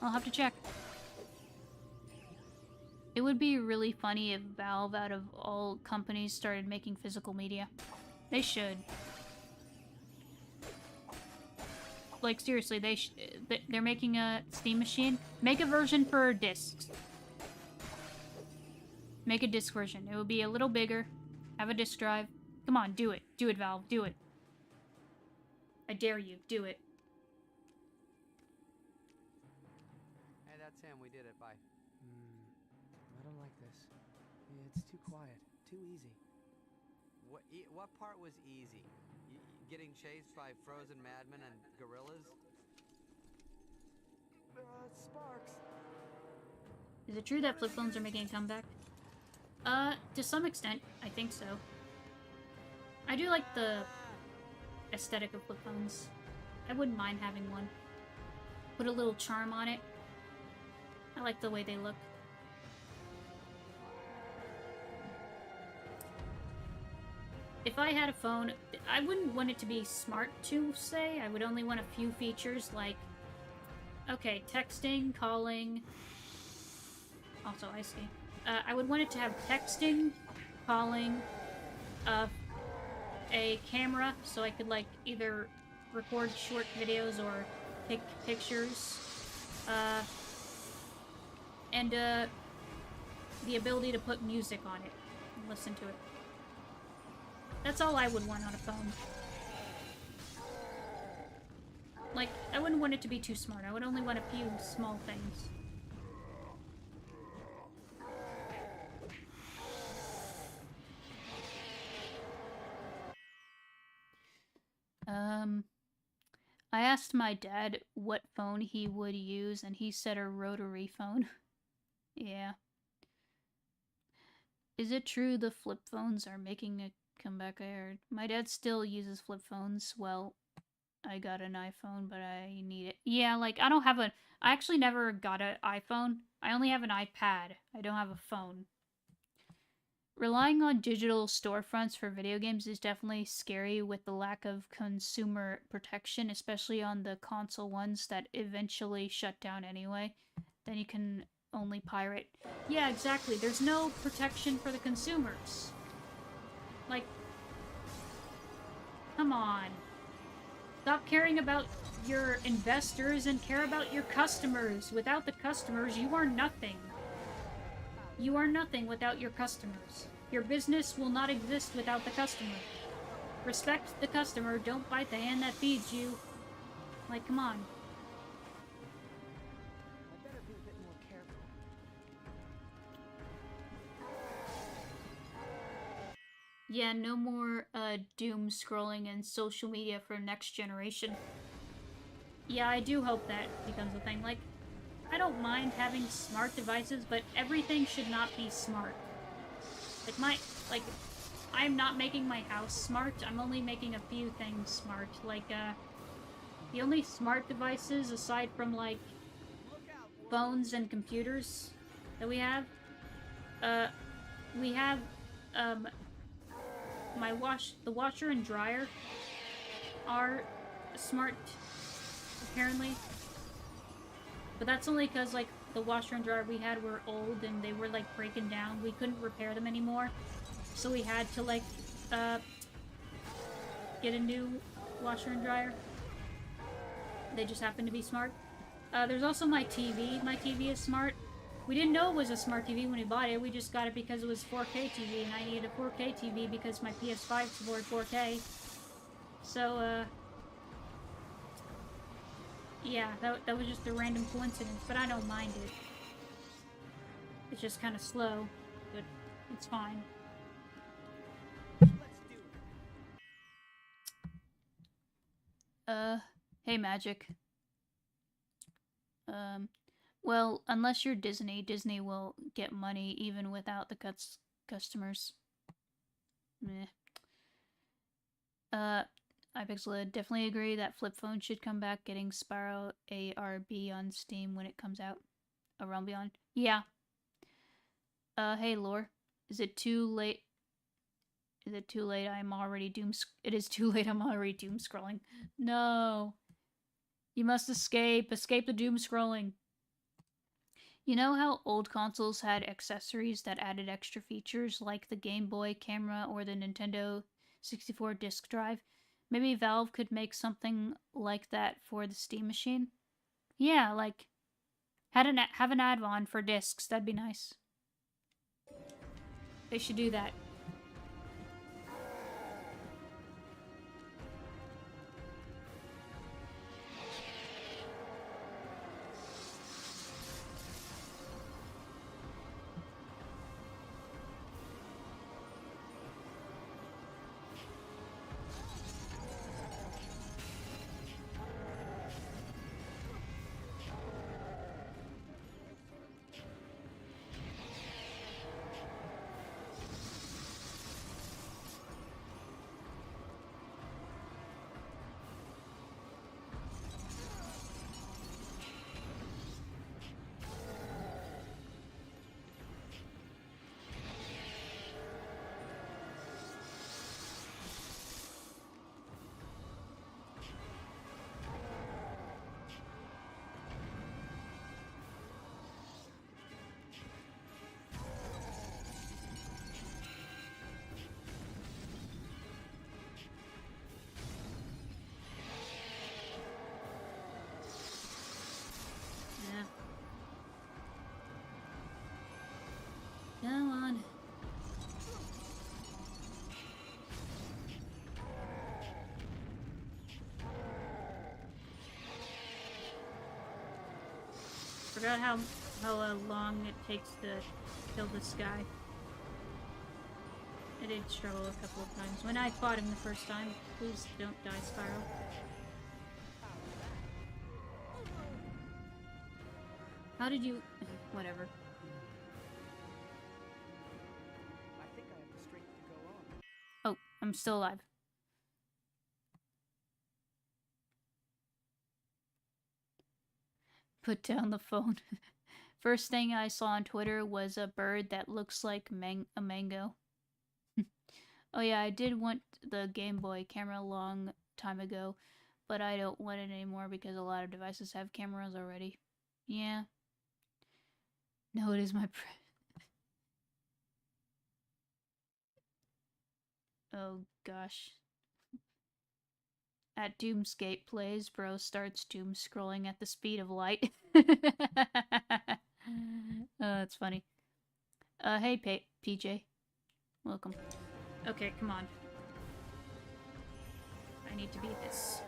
I'll have to check. It would be really funny if Valve, out of all companies, started making physical media. They should. Like, seriously, they're making a Steam machine. Make a version for discs. Make a disc version. It will be a little bigger. Have a disc drive. Come on, do it. Do it, Valve. Do it. I dare you. Do it. Hey, that's him. We did it. Bye. I don't like this. It's too quiet. Too easy. What part was easy? Getting chased by frozen madmen and gorillas? Sparks. Is it true that flip phones are making a comeback? To some extent, I think so. I do like the aesthetic of flip phones. I wouldn't mind having one. Put a little charm on it. I like the way they look. If I had a phone, I wouldn't want it to be smart to say. I would only want a few features like, okay, texting, calling. Also, I see. I would want it to have texting, calling, a camera, so I could, like, either record short videos or take pictures, and, the ability to put music on it and listen to it. That's all I would want on a phone. Like, I wouldn't want it to be too smart. I would only want a few small things. I asked my dad what phone he would use, and he said a rotary phone. Yeah. Is it true the flip phones are making a comeback? I heard. My dad still uses flip phones. Well, I got an iPhone, but I need it. Yeah, like, I don't have a... I actually never got an iPhone. I only have an iPad. I don't have a phone. Relying on digital storefronts for video games is definitely scary with the lack of consumer protection, especially on the console ones that eventually shut down anyway. Then you can only pirate. Yeah, exactly. There's no protection for the consumers. Like, come on. Stop caring about your investors and care about your customers. Without the customers, you are nothing. You are nothing without your customers. Your business will not exist without the customer. Respect the customer, don't bite the hand that feeds you. Like, come on. I better be a bit more careful. Yeah, no more doom scrolling and social media for next generation. Yeah, I do hope that becomes a thing. Like, I don't mind having smart devices, but everything should not be smart. Like, I'm not making my house smart, I'm only making a few things smart. Like, the only smart devices, aside from, like, phones and computers that we have, the washer and dryer are smart, apparently. But that's only because, like, the washer and dryer we had were old and they were, like, breaking down. We couldn't repair them anymore. So we had to, like, get a new washer and dryer. They just happen to be smart. There's also my TV. My TV is smart. We didn't know it was a smart TV when we bought it. We just got it because it was 4K TV, and I needed a 4K TV because my PS5 supported 4K. So, yeah, that was just a random coincidence, but I don't mind it. It's just kind of slow, but it's fine. Hey, Magic. Well, unless you're Disney, Disney will get money even without the customers. Meh. iPixelid, definitely agree that flip phone should come back, getting Spyro A or B on Steam when it comes out. A Realm Beyond. Yeah. Hey, Lore. Is it too late? Is it too late? It is too late. I'm already doom scrolling. No. You must escape. Escape the doom scrolling. You know how old consoles had accessories that added extra features, like the Game Boy camera or the Nintendo 64 disk drive? Maybe Valve could make something like that for the Steam machine? Yeah, like, have an add-on for discs. That'd be nice. They should do that. Go on. Forgot how long it takes to kill this guy. I did struggle a couple of times. When I fought him the first time, please don't die, Spyro. How did you... Whatever. I think I have the strength to go on. Oh, I'm still alive. Put down the phone. First thing I saw on Twitter was a bird that looks like a mango. Oh yeah, I did want the Game Boy camera a long time ago, but I don't want it anymore because a lot of devices have cameras already. Yeah. No, it is my Oh gosh. At Doomscape plays, bro starts doom scrolling at the speed of light. That's funny. Hey, PJ. Welcome. Okay, come on. I need to beat this.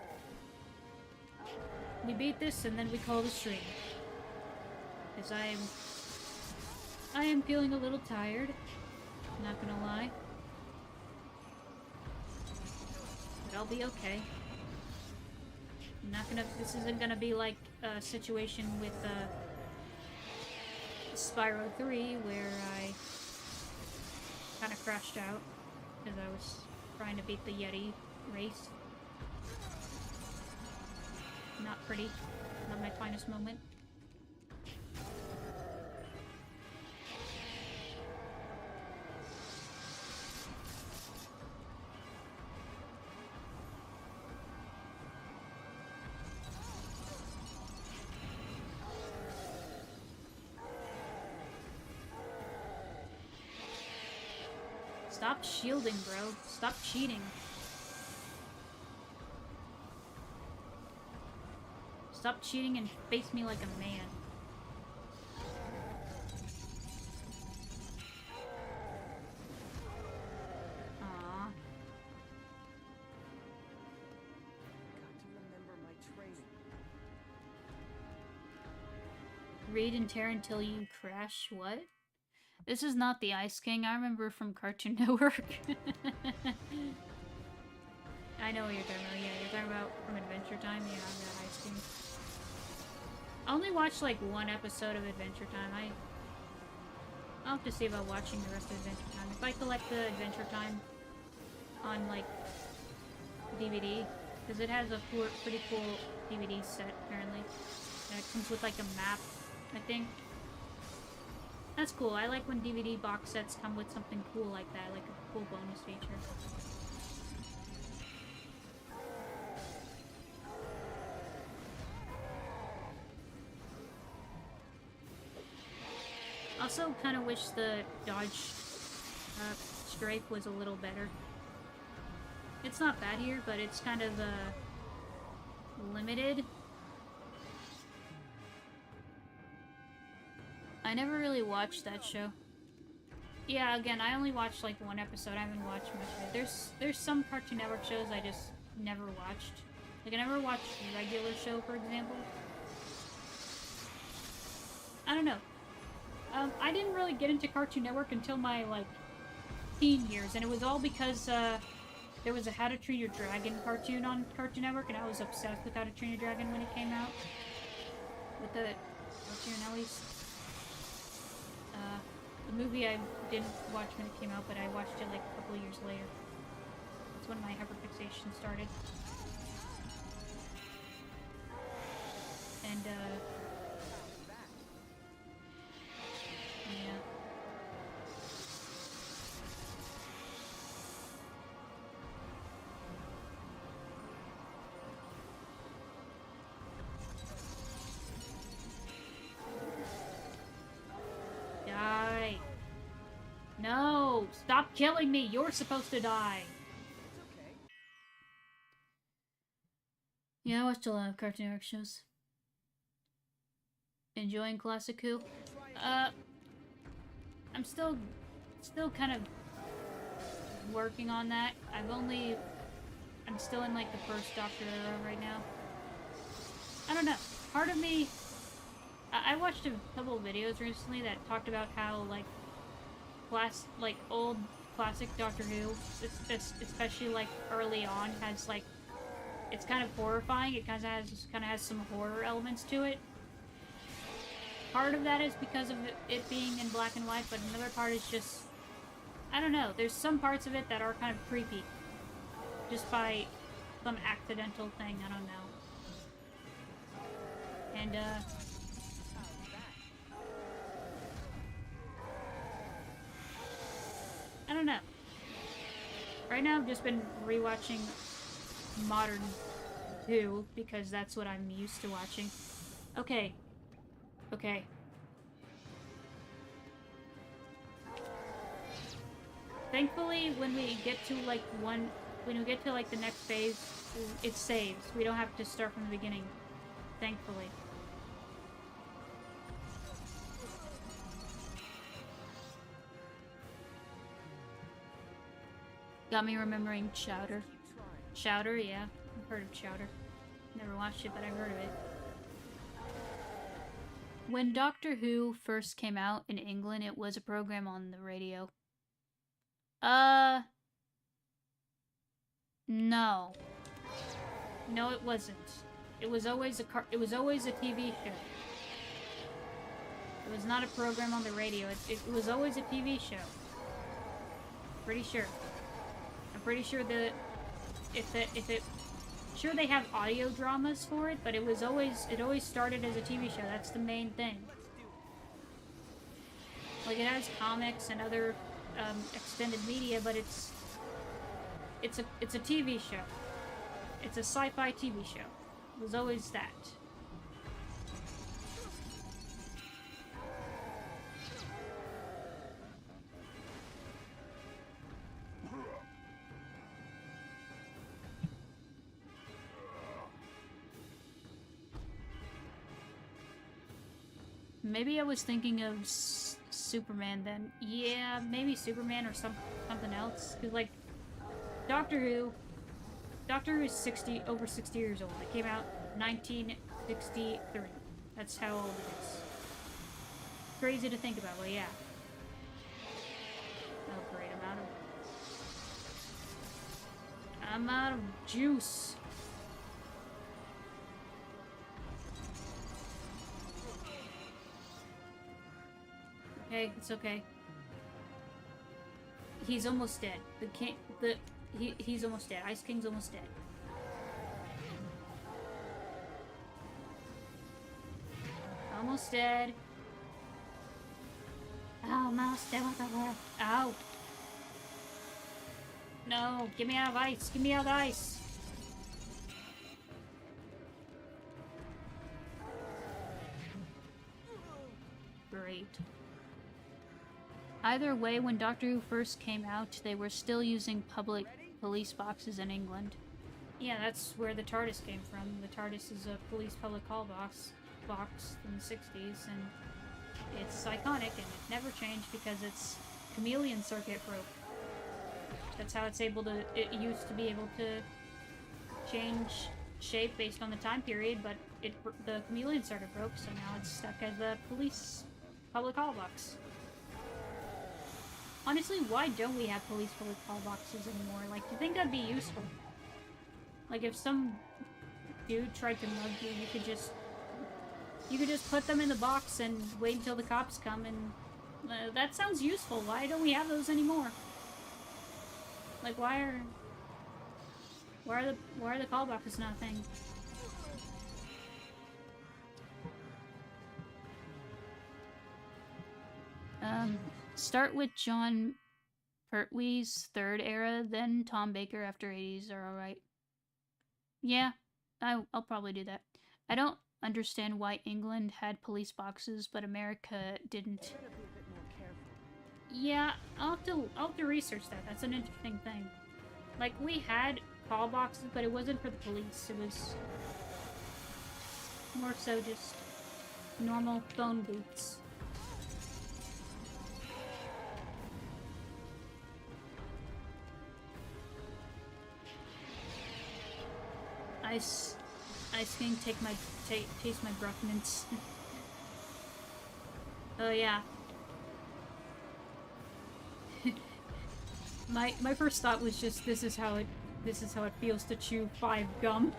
We beat this and then we call the stream. Because I am feeling a little tired. Not gonna lie. But I'll be okay. I'm not gonna... This isn't gonna be like a situation with, Spyro 3, where I kind of crashed out because I was trying to beat the Yeti race. Not pretty. Not my finest moment. Stop shielding, bro. Stop cheating. Stop cheating and face me like a man. Aww. Got to remember my training. Read and tear until you crash. What? This is not the Ice King I remember from Cartoon Network. I know what you're talking about. Yeah, you're talking about from Adventure Time. Yeah, that Ice King. I only watched like one episode of Adventure Time. I'll have to see about watching the rest of Adventure Time. If I collect the Adventure Time on like DVD, because it has a pretty cool DVD set apparently. And it comes with like a map, I think. That's cool. I like when DVD box sets come with something cool like that, like a cool bonus feature. Also, kind of wish the dodge strafe was a little better. It's not bad here, but it's kind of limited. I never really watched that show. Yeah, again, I only watched like one episode. I haven't watched much of it. There's some Cartoon Network shows I just never watched. Like, I never watched a regular show, for example. I don't know. I didn't really get into Cartoon Network until my, like, teen years, and it was all because, there was a How to Train Your Dragon cartoon on Cartoon Network, and I was obsessed with How to Train Your Dragon when it came out. With the cartoon, at least. The movie I didn't watch when it came out, but I watched it, like, a couple of years later. That's when my hyperfixation started. And, yeah. Die. No! Stop killing me! You're supposed to die! It's okay. Yeah, I watched a lot of Cartoon Network shows. Enjoying Classic Who? I'm still kind of working on that. I'm still in like the first Doctor era right now. I don't know. Part of me, I watched a couple of videos recently that talked about how like old classic Doctor Who, especially like early on, has like, it's kind of horrifying. It kind of has some horror elements to it. Part of that is because of it being in black and white, but another part is just, I don't know, there's some parts of it that are kind of creepy. Just by some accidental thing, I don't know. And, I don't know. Right now I've just been rewatching Modern Who, because that's what I'm used to watching. Okay. Okay. Thankfully, when we get to like the next phase, it saves. We don't have to start from the beginning. Thankfully. Got me remembering Chowder. Chowder, yeah. I've heard of Chowder. Never watched it, but I've heard of it. When Doctor Who first came out in England, it was a program on the radio. No. No, it wasn't. It was always a TV show. It was not a program on the radio. It was always a TV show. Pretty sure. I'm pretty sure that sure they have audio dramas for it, but it always started as a TV show. That's the main thing. Like, it has comics and other extended media, but it's a TV show. It's a sci-fi TV show. It was always that. Maybe I was thinking of Superman then. Yeah, maybe Superman or something else. Cause like Doctor Who is over 60 years old. It came out 1963. That's how old it is. Crazy to think about, but yeah. Oh great, I'm out of juice. Okay, it's okay. He's almost dead. He's almost dead. Ice King's almost dead. Almost dead. Almost dead. What the fuck? Ow. No, get me out of ice. Get me out of ice. Great. Either way, when Doctor Who first came out, they were still using public police boxes in England. Yeah, that's where the TARDIS came from. The TARDIS is a police public call box in the 60s, and it's iconic, and it never changed because its chameleon circuit broke. That's how it's able to... It used to be able to change shape based on the time period, but the chameleon circuit broke, so now it's stuck as a police public call box. Honestly, why don't we have police public call boxes anymore? Like, do you think that'd be useful? Like, if some dude tried to mug you, you could just put them in the box and wait until the cops come, and that sounds useful. Why don't we have those anymore? Like, why are the call boxes not a thing? Start with John Pertwee's third era, then Tom Baker after 80s are alright. Yeah, I'll probably do that. I don't understand why England had police boxes, but America didn't. Yeah, I'll have to research that. That's an interesting thing. Like, we had call boxes, but it wasn't for the police. It was more so just normal phone booths. Ice King, taste my breath mints. Oh yeah. my first thought was just this is how it feels to chew 5 gum.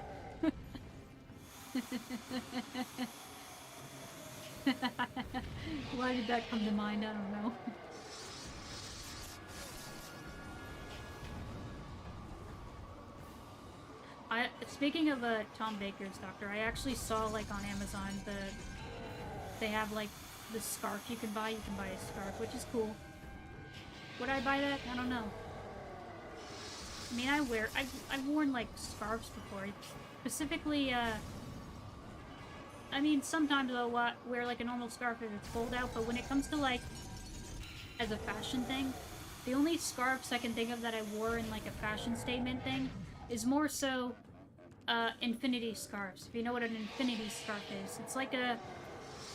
Why did that come to mind? I don't know. Speaking of Tom Baker's Doctor, I actually saw, like, on Amazon, they have, like, the scarf you can buy. You can buy a scarf, which is cool. Would I buy that? I don't know. I mean, I've worn, like, scarves before. Specifically, I mean, sometimes I'll wear, like, a normal scarf if it's cold out, but when it comes to, like, as a fashion thing, the only scarves I can think of that I wore in, like, a fashion statement thing is more so infinity scarves. If you know what an infinity scarf is. It's like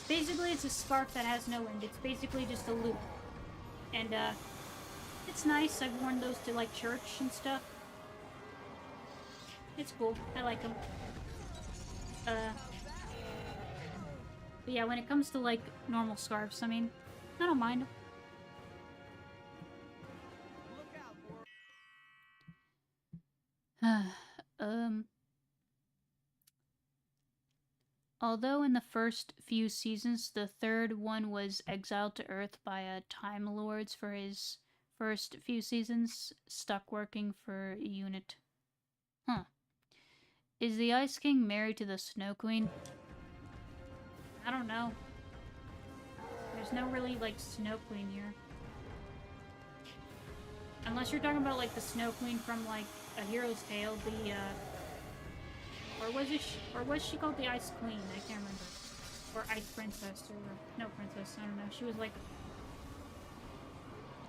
basically it's a scarf that has no end. It's basically just a loop. And it's nice. I've worn those to like church and stuff. It's cool. I like them. But yeah, when it comes to like normal scarves, I mean, I don't mind them. Although in the first few seasons, the third one was exiled to Earth by Time Lords for his first few seasons, stuck working for UNIT. Huh. Is the Ice King married to the Snow Queen? I don't know. There's no really, like, Snow Queen here. Unless you're talking about, like, the Snow Queen from, like, A Hero's Tale, or was she called the Ice Queen? I can't remember. Or Ice Princess, or... No, Princess, I don't know. She was like...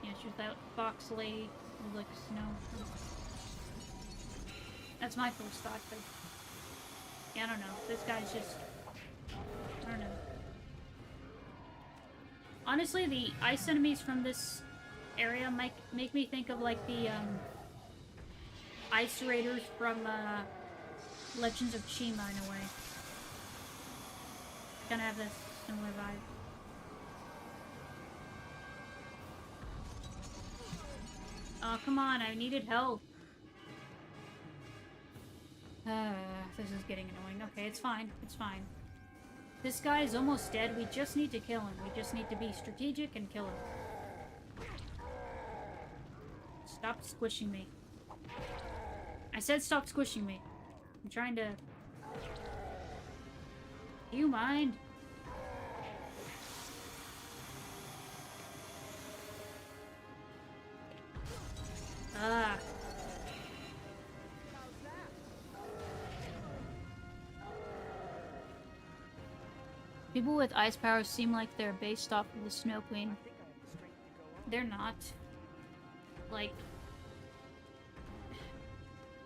Yeah, she was that fox lady with, like, snow. That's my first thought, but... Yeah, I don't know. This guy's just... I don't know. Honestly, the ice enemies from this area might make me think of like the ice raiders from Legends of Chima in a way. Kind of have this similar vibe. Oh, come on, I needed help. This is getting annoying. Okay, it's fine. It's fine. This guy is almost dead. We just need to kill him. We just need to be strategic and kill him. Stop squishing me. I said stop squishing me. I'm trying to... Do you mind? Ah. People with ice powers seem like they're based off of the Snow Queen. They're not. Like...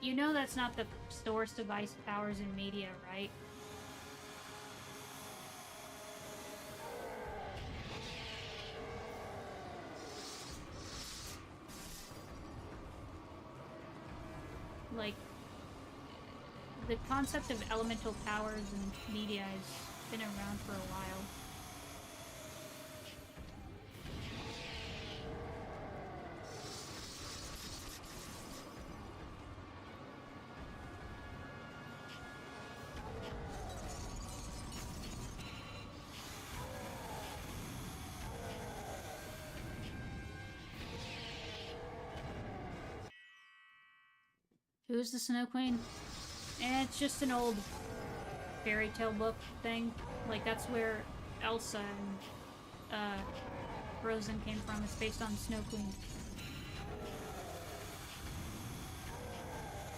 You know that's not the source of ice powers in media, right? Like, the concept of elemental powers in media has been around for a while. Who's the Snow Queen? It's just an old fairy tale book thing. Like, that's where Elsa and Frozen came from. It's based on Snow Queen.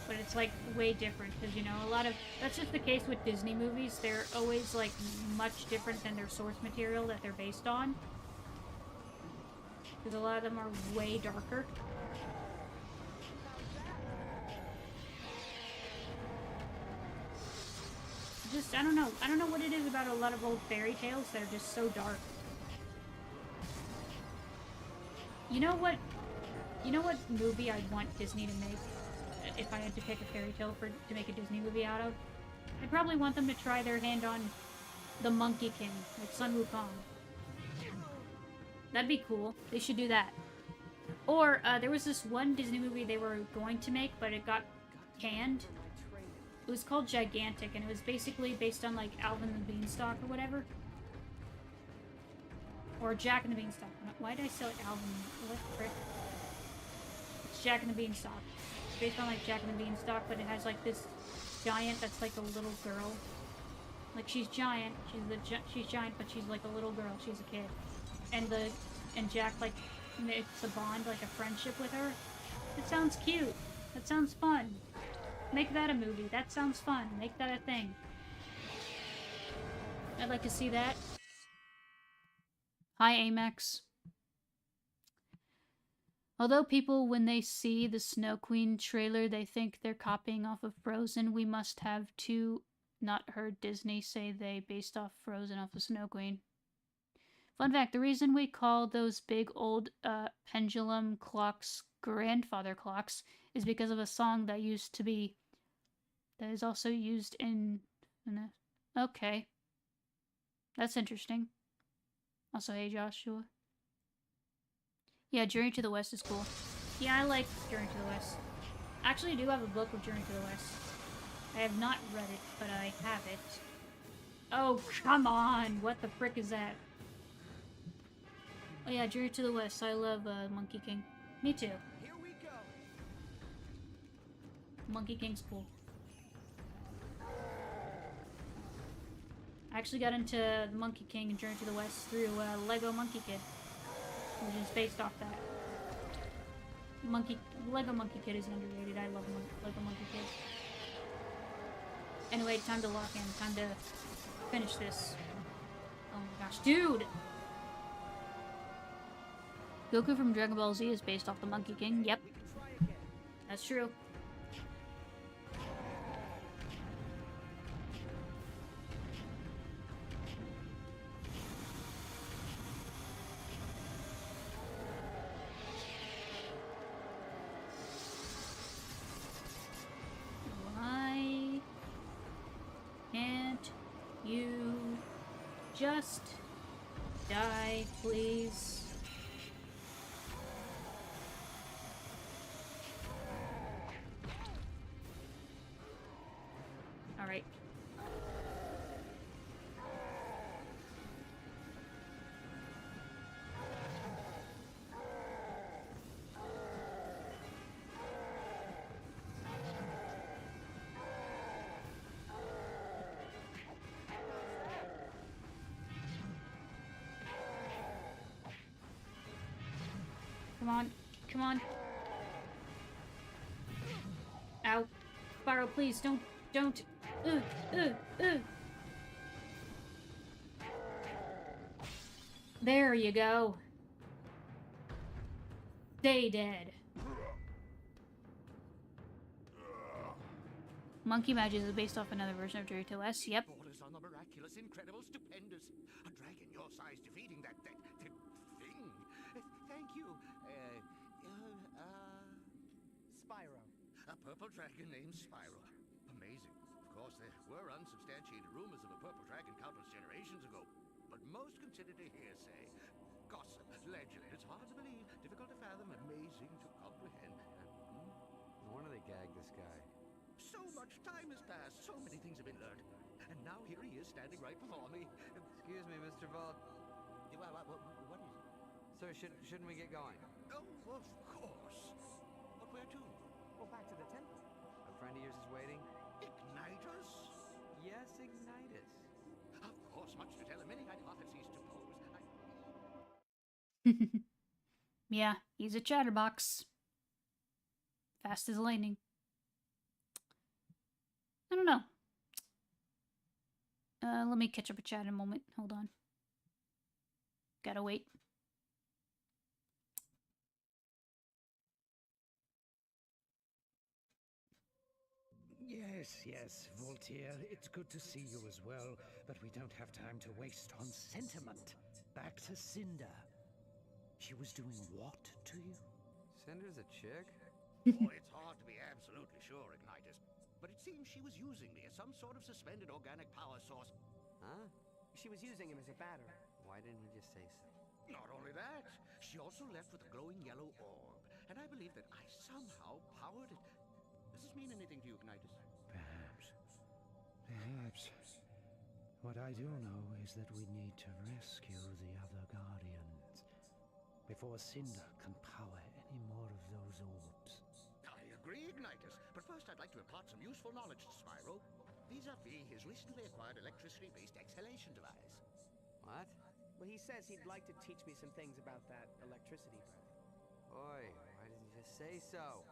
But it's, like, way different, because, you know, a lot of... That's just the case with Disney movies. They're always, like, much different than their source material that they're based on. Because a lot of them are way darker. Just, I don't know. I don't know what it is about a lot of old fairy tales that are just so dark. You know what movie I'd want Disney to make if I had to pick a fairy tale to make a Disney movie out of? I'd probably want them to try their hand on the Monkey King, like Sun Wukong. That'd be cool. They should do that. Or, there was this one Disney movie they were going to make, but it got canned. It was called Gigantic, and it was basically based on, like, Alvin the Beanstalk or whatever. Or Jack and the Beanstalk. Why did I say, like, Alvin? What the frick? It's Jack and the Beanstalk. It's based on, like, Jack and the Beanstalk, but it has, like, this giant that's, like, a little girl. Like, she's giant. She's giant, but she's, like, a little girl. She's a kid. And Jack, like, makes a bond, like, a friendship with her. It sounds cute. That sounds fun. Make that a movie. That sounds fun. Make that a thing. I'd like to see that. Hi, Amex. Although people, when they see the Snow Queen trailer, they think they're copying off of Frozen, we must have not heard Disney say they based off Frozen off of Snow Queen. Fun fact, the reason we call those big old pendulum clocks grandfather clocks is because of a song that is also used in okay. That's interesting. Also, hey Joshua. Yeah, Journey to the West is cool. Yeah, I like Journey to the West. Actually, I do have a book of Journey to the West. I have not read it, but I have it. Oh, come on! What the frick is that? Oh yeah, Journey to the West. I love Monkey King. Me too. Here we go. Monkey King's cool. I actually got into the Monkey King and Journey to the West through Lego Monkey Kid, which is based off that. Lego Monkey Kid is underrated. I love Lego Monkey Kid. Anyway, time to lock in. Time to finish this. Oh my gosh, dude! Goku from Dragon Ball Z is based off the Monkey King. Yep. That's true. just die, please? Alright. Come on. Come on. Ow. Spyro, please, don't. Ugh, ugh, ugh. There you go. Stay dead. Monkey Magic is based off another version of Journey to the West. Yep. Orders on the miraculous, incredible, stupendous. A dragon your size defeating that thing. Thank you. Spyro. A purple dragon named Spyro. Amazing. Of course, there were unsubstantiated rumors of a purple dragon countless generations ago, but most considered a hearsay. Gossip, legend. It's hard to believe, difficult to fathom, amazing to comprehend. No wonder they gagged this guy. So much time has passed, so many things have been learned, and now here he is standing right before me. Excuse me, Mr. Vault. What is it? Sir, shouldn't we get going? Oh, of course. But where to? Well, back to the temple. A friend of yours is waiting? Ignitus? Yes, Ignitus. Of course, much to tell him, many hypotheses to pose. Yeah, he's a chatterbox. Fast as lightning. I don't know. Let me catch up a chat in a moment. Hold on. Gotta wait. Yes, Voltaire, it's good to see you as well, but we don't have time to waste on sentiment. Back to Cinder. She was doing what to you? Cinder's a chick? Oh, it's hard to be absolutely sure, Ignitus, but it seems she was using me as some sort of suspended organic power source. Huh? She was using him as a battery. Why didn't he just say so? Not only that, she also left with a glowing yellow orb, and I believe that I somehow powered it. Does this mean anything to you, Ignitus? Perhaps. What I do know is that we need to rescue the other Guardians before Cinder can power any more of those orbs. I agree, Ignitus, but first I'd like to impart some useful knowledge to Spyro, vis-a-vis his recently acquired electricity-based exhalation device. What? Well, he says he'd like to teach me some things about that electricity breath. Boy, why didn't you just say so?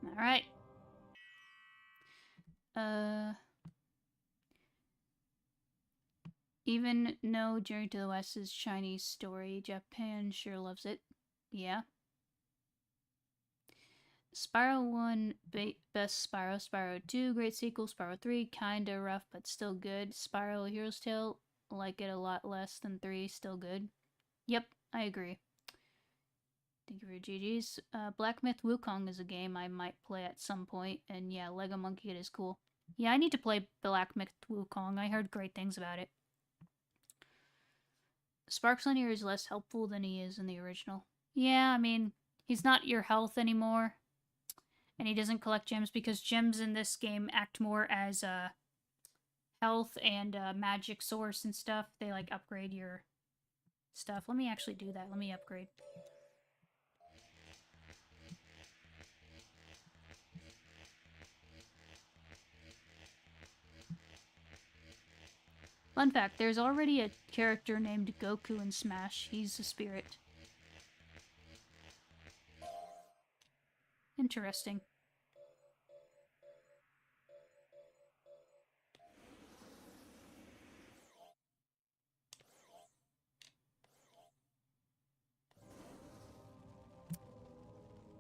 Alright. Even though Journey to the West is Chinese story, Japan sure loves it. Yeah. Spyro 1, best Spyro. Spyro 2, great sequel. Spyro 3, kinda rough but still good. Spyro Hero's Tale, like it a lot less than 3, still good. Yep, I agree. Thank you for GG's. Black Myth Wukong is a game I might play at some point, and yeah, Lego Monkey Kid is cool. Yeah, I need to play Black Myth Wukong. I heard great things about it. Sparks on here is less helpful than he is in the original. Yeah, I mean, he's not your health anymore. And he doesn't collect gems because gems in this game act more as a health and a magic source and stuff. They like upgrade your stuff. Let me actually do that. Let me upgrade. Fun fact, there's already a character named Goku in Smash. He's a spirit. Interesting.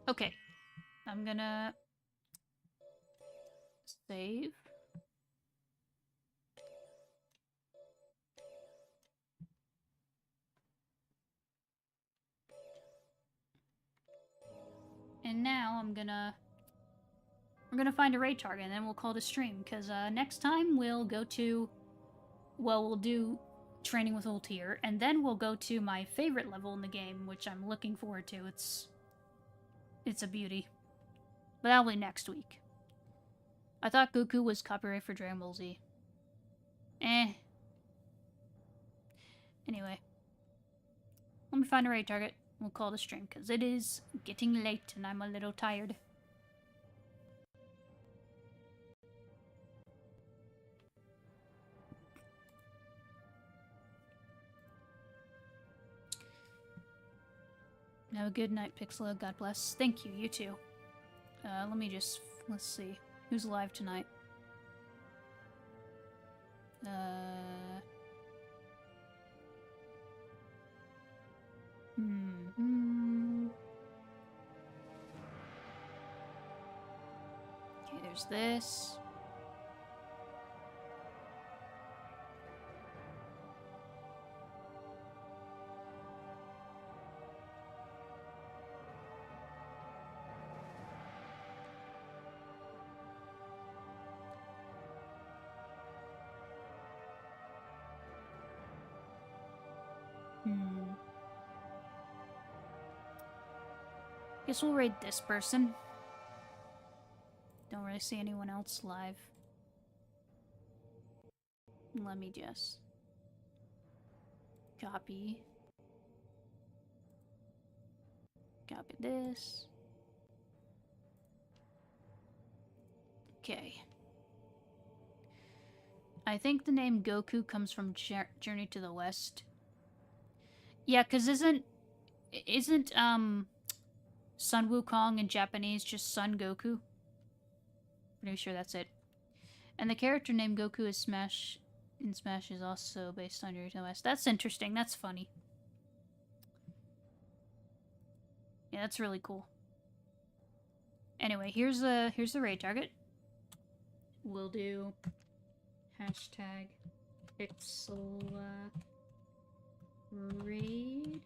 Okay. I'm gonna save. And now I'm gonna We're gonna find a raid target, and then we'll call it a stream, because next time we'll go to... Well, we'll do training with Ultier, and then we'll go to my favorite level in the game, which I'm looking forward to. It's a beauty. But that'll be next week. I thought Goku was copyright for Dragon Ball Z. Anyway. Let me find a raid target. We'll call it a stream, because it is getting late, and I'm a little tired. Have a good night, Pixela. God bless. Thank you. You too. Let's see. Who's live tonight? Okay, there's this. Guess we'll raid this person. Don't really see anyone else live. Let me just copy. Copy this. Okay. I think the name Goku comes from Journey to the West. Yeah, cause isn't Sun Wukong in Japanese just Sun Goku? Pretty sure that's it. And the character named Goku is Smash is also based on Journey to the West. That's interesting. That's funny. Yeah, that's really cool. Anyway, here's the raid target. We'll do hashtag Pixel raid.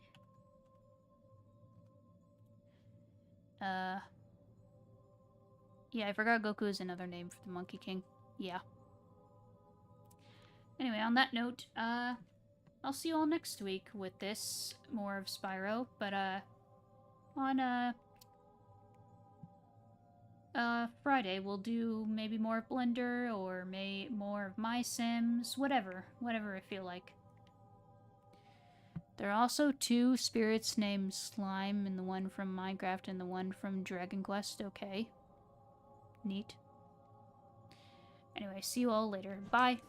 Yeah, I forgot Goku is another name for the Monkey King. Yeah. Anyway, on that note, I'll see you all next week with this, more of Spyro, but, on, Friday we'll do maybe more of Blender, or more of My Sims, whatever I feel like. There are also 2 spirits named Slime, and the one from Minecraft and the one from Dragon Quest. Okay. Neat. Anyway, see you all later. Bye!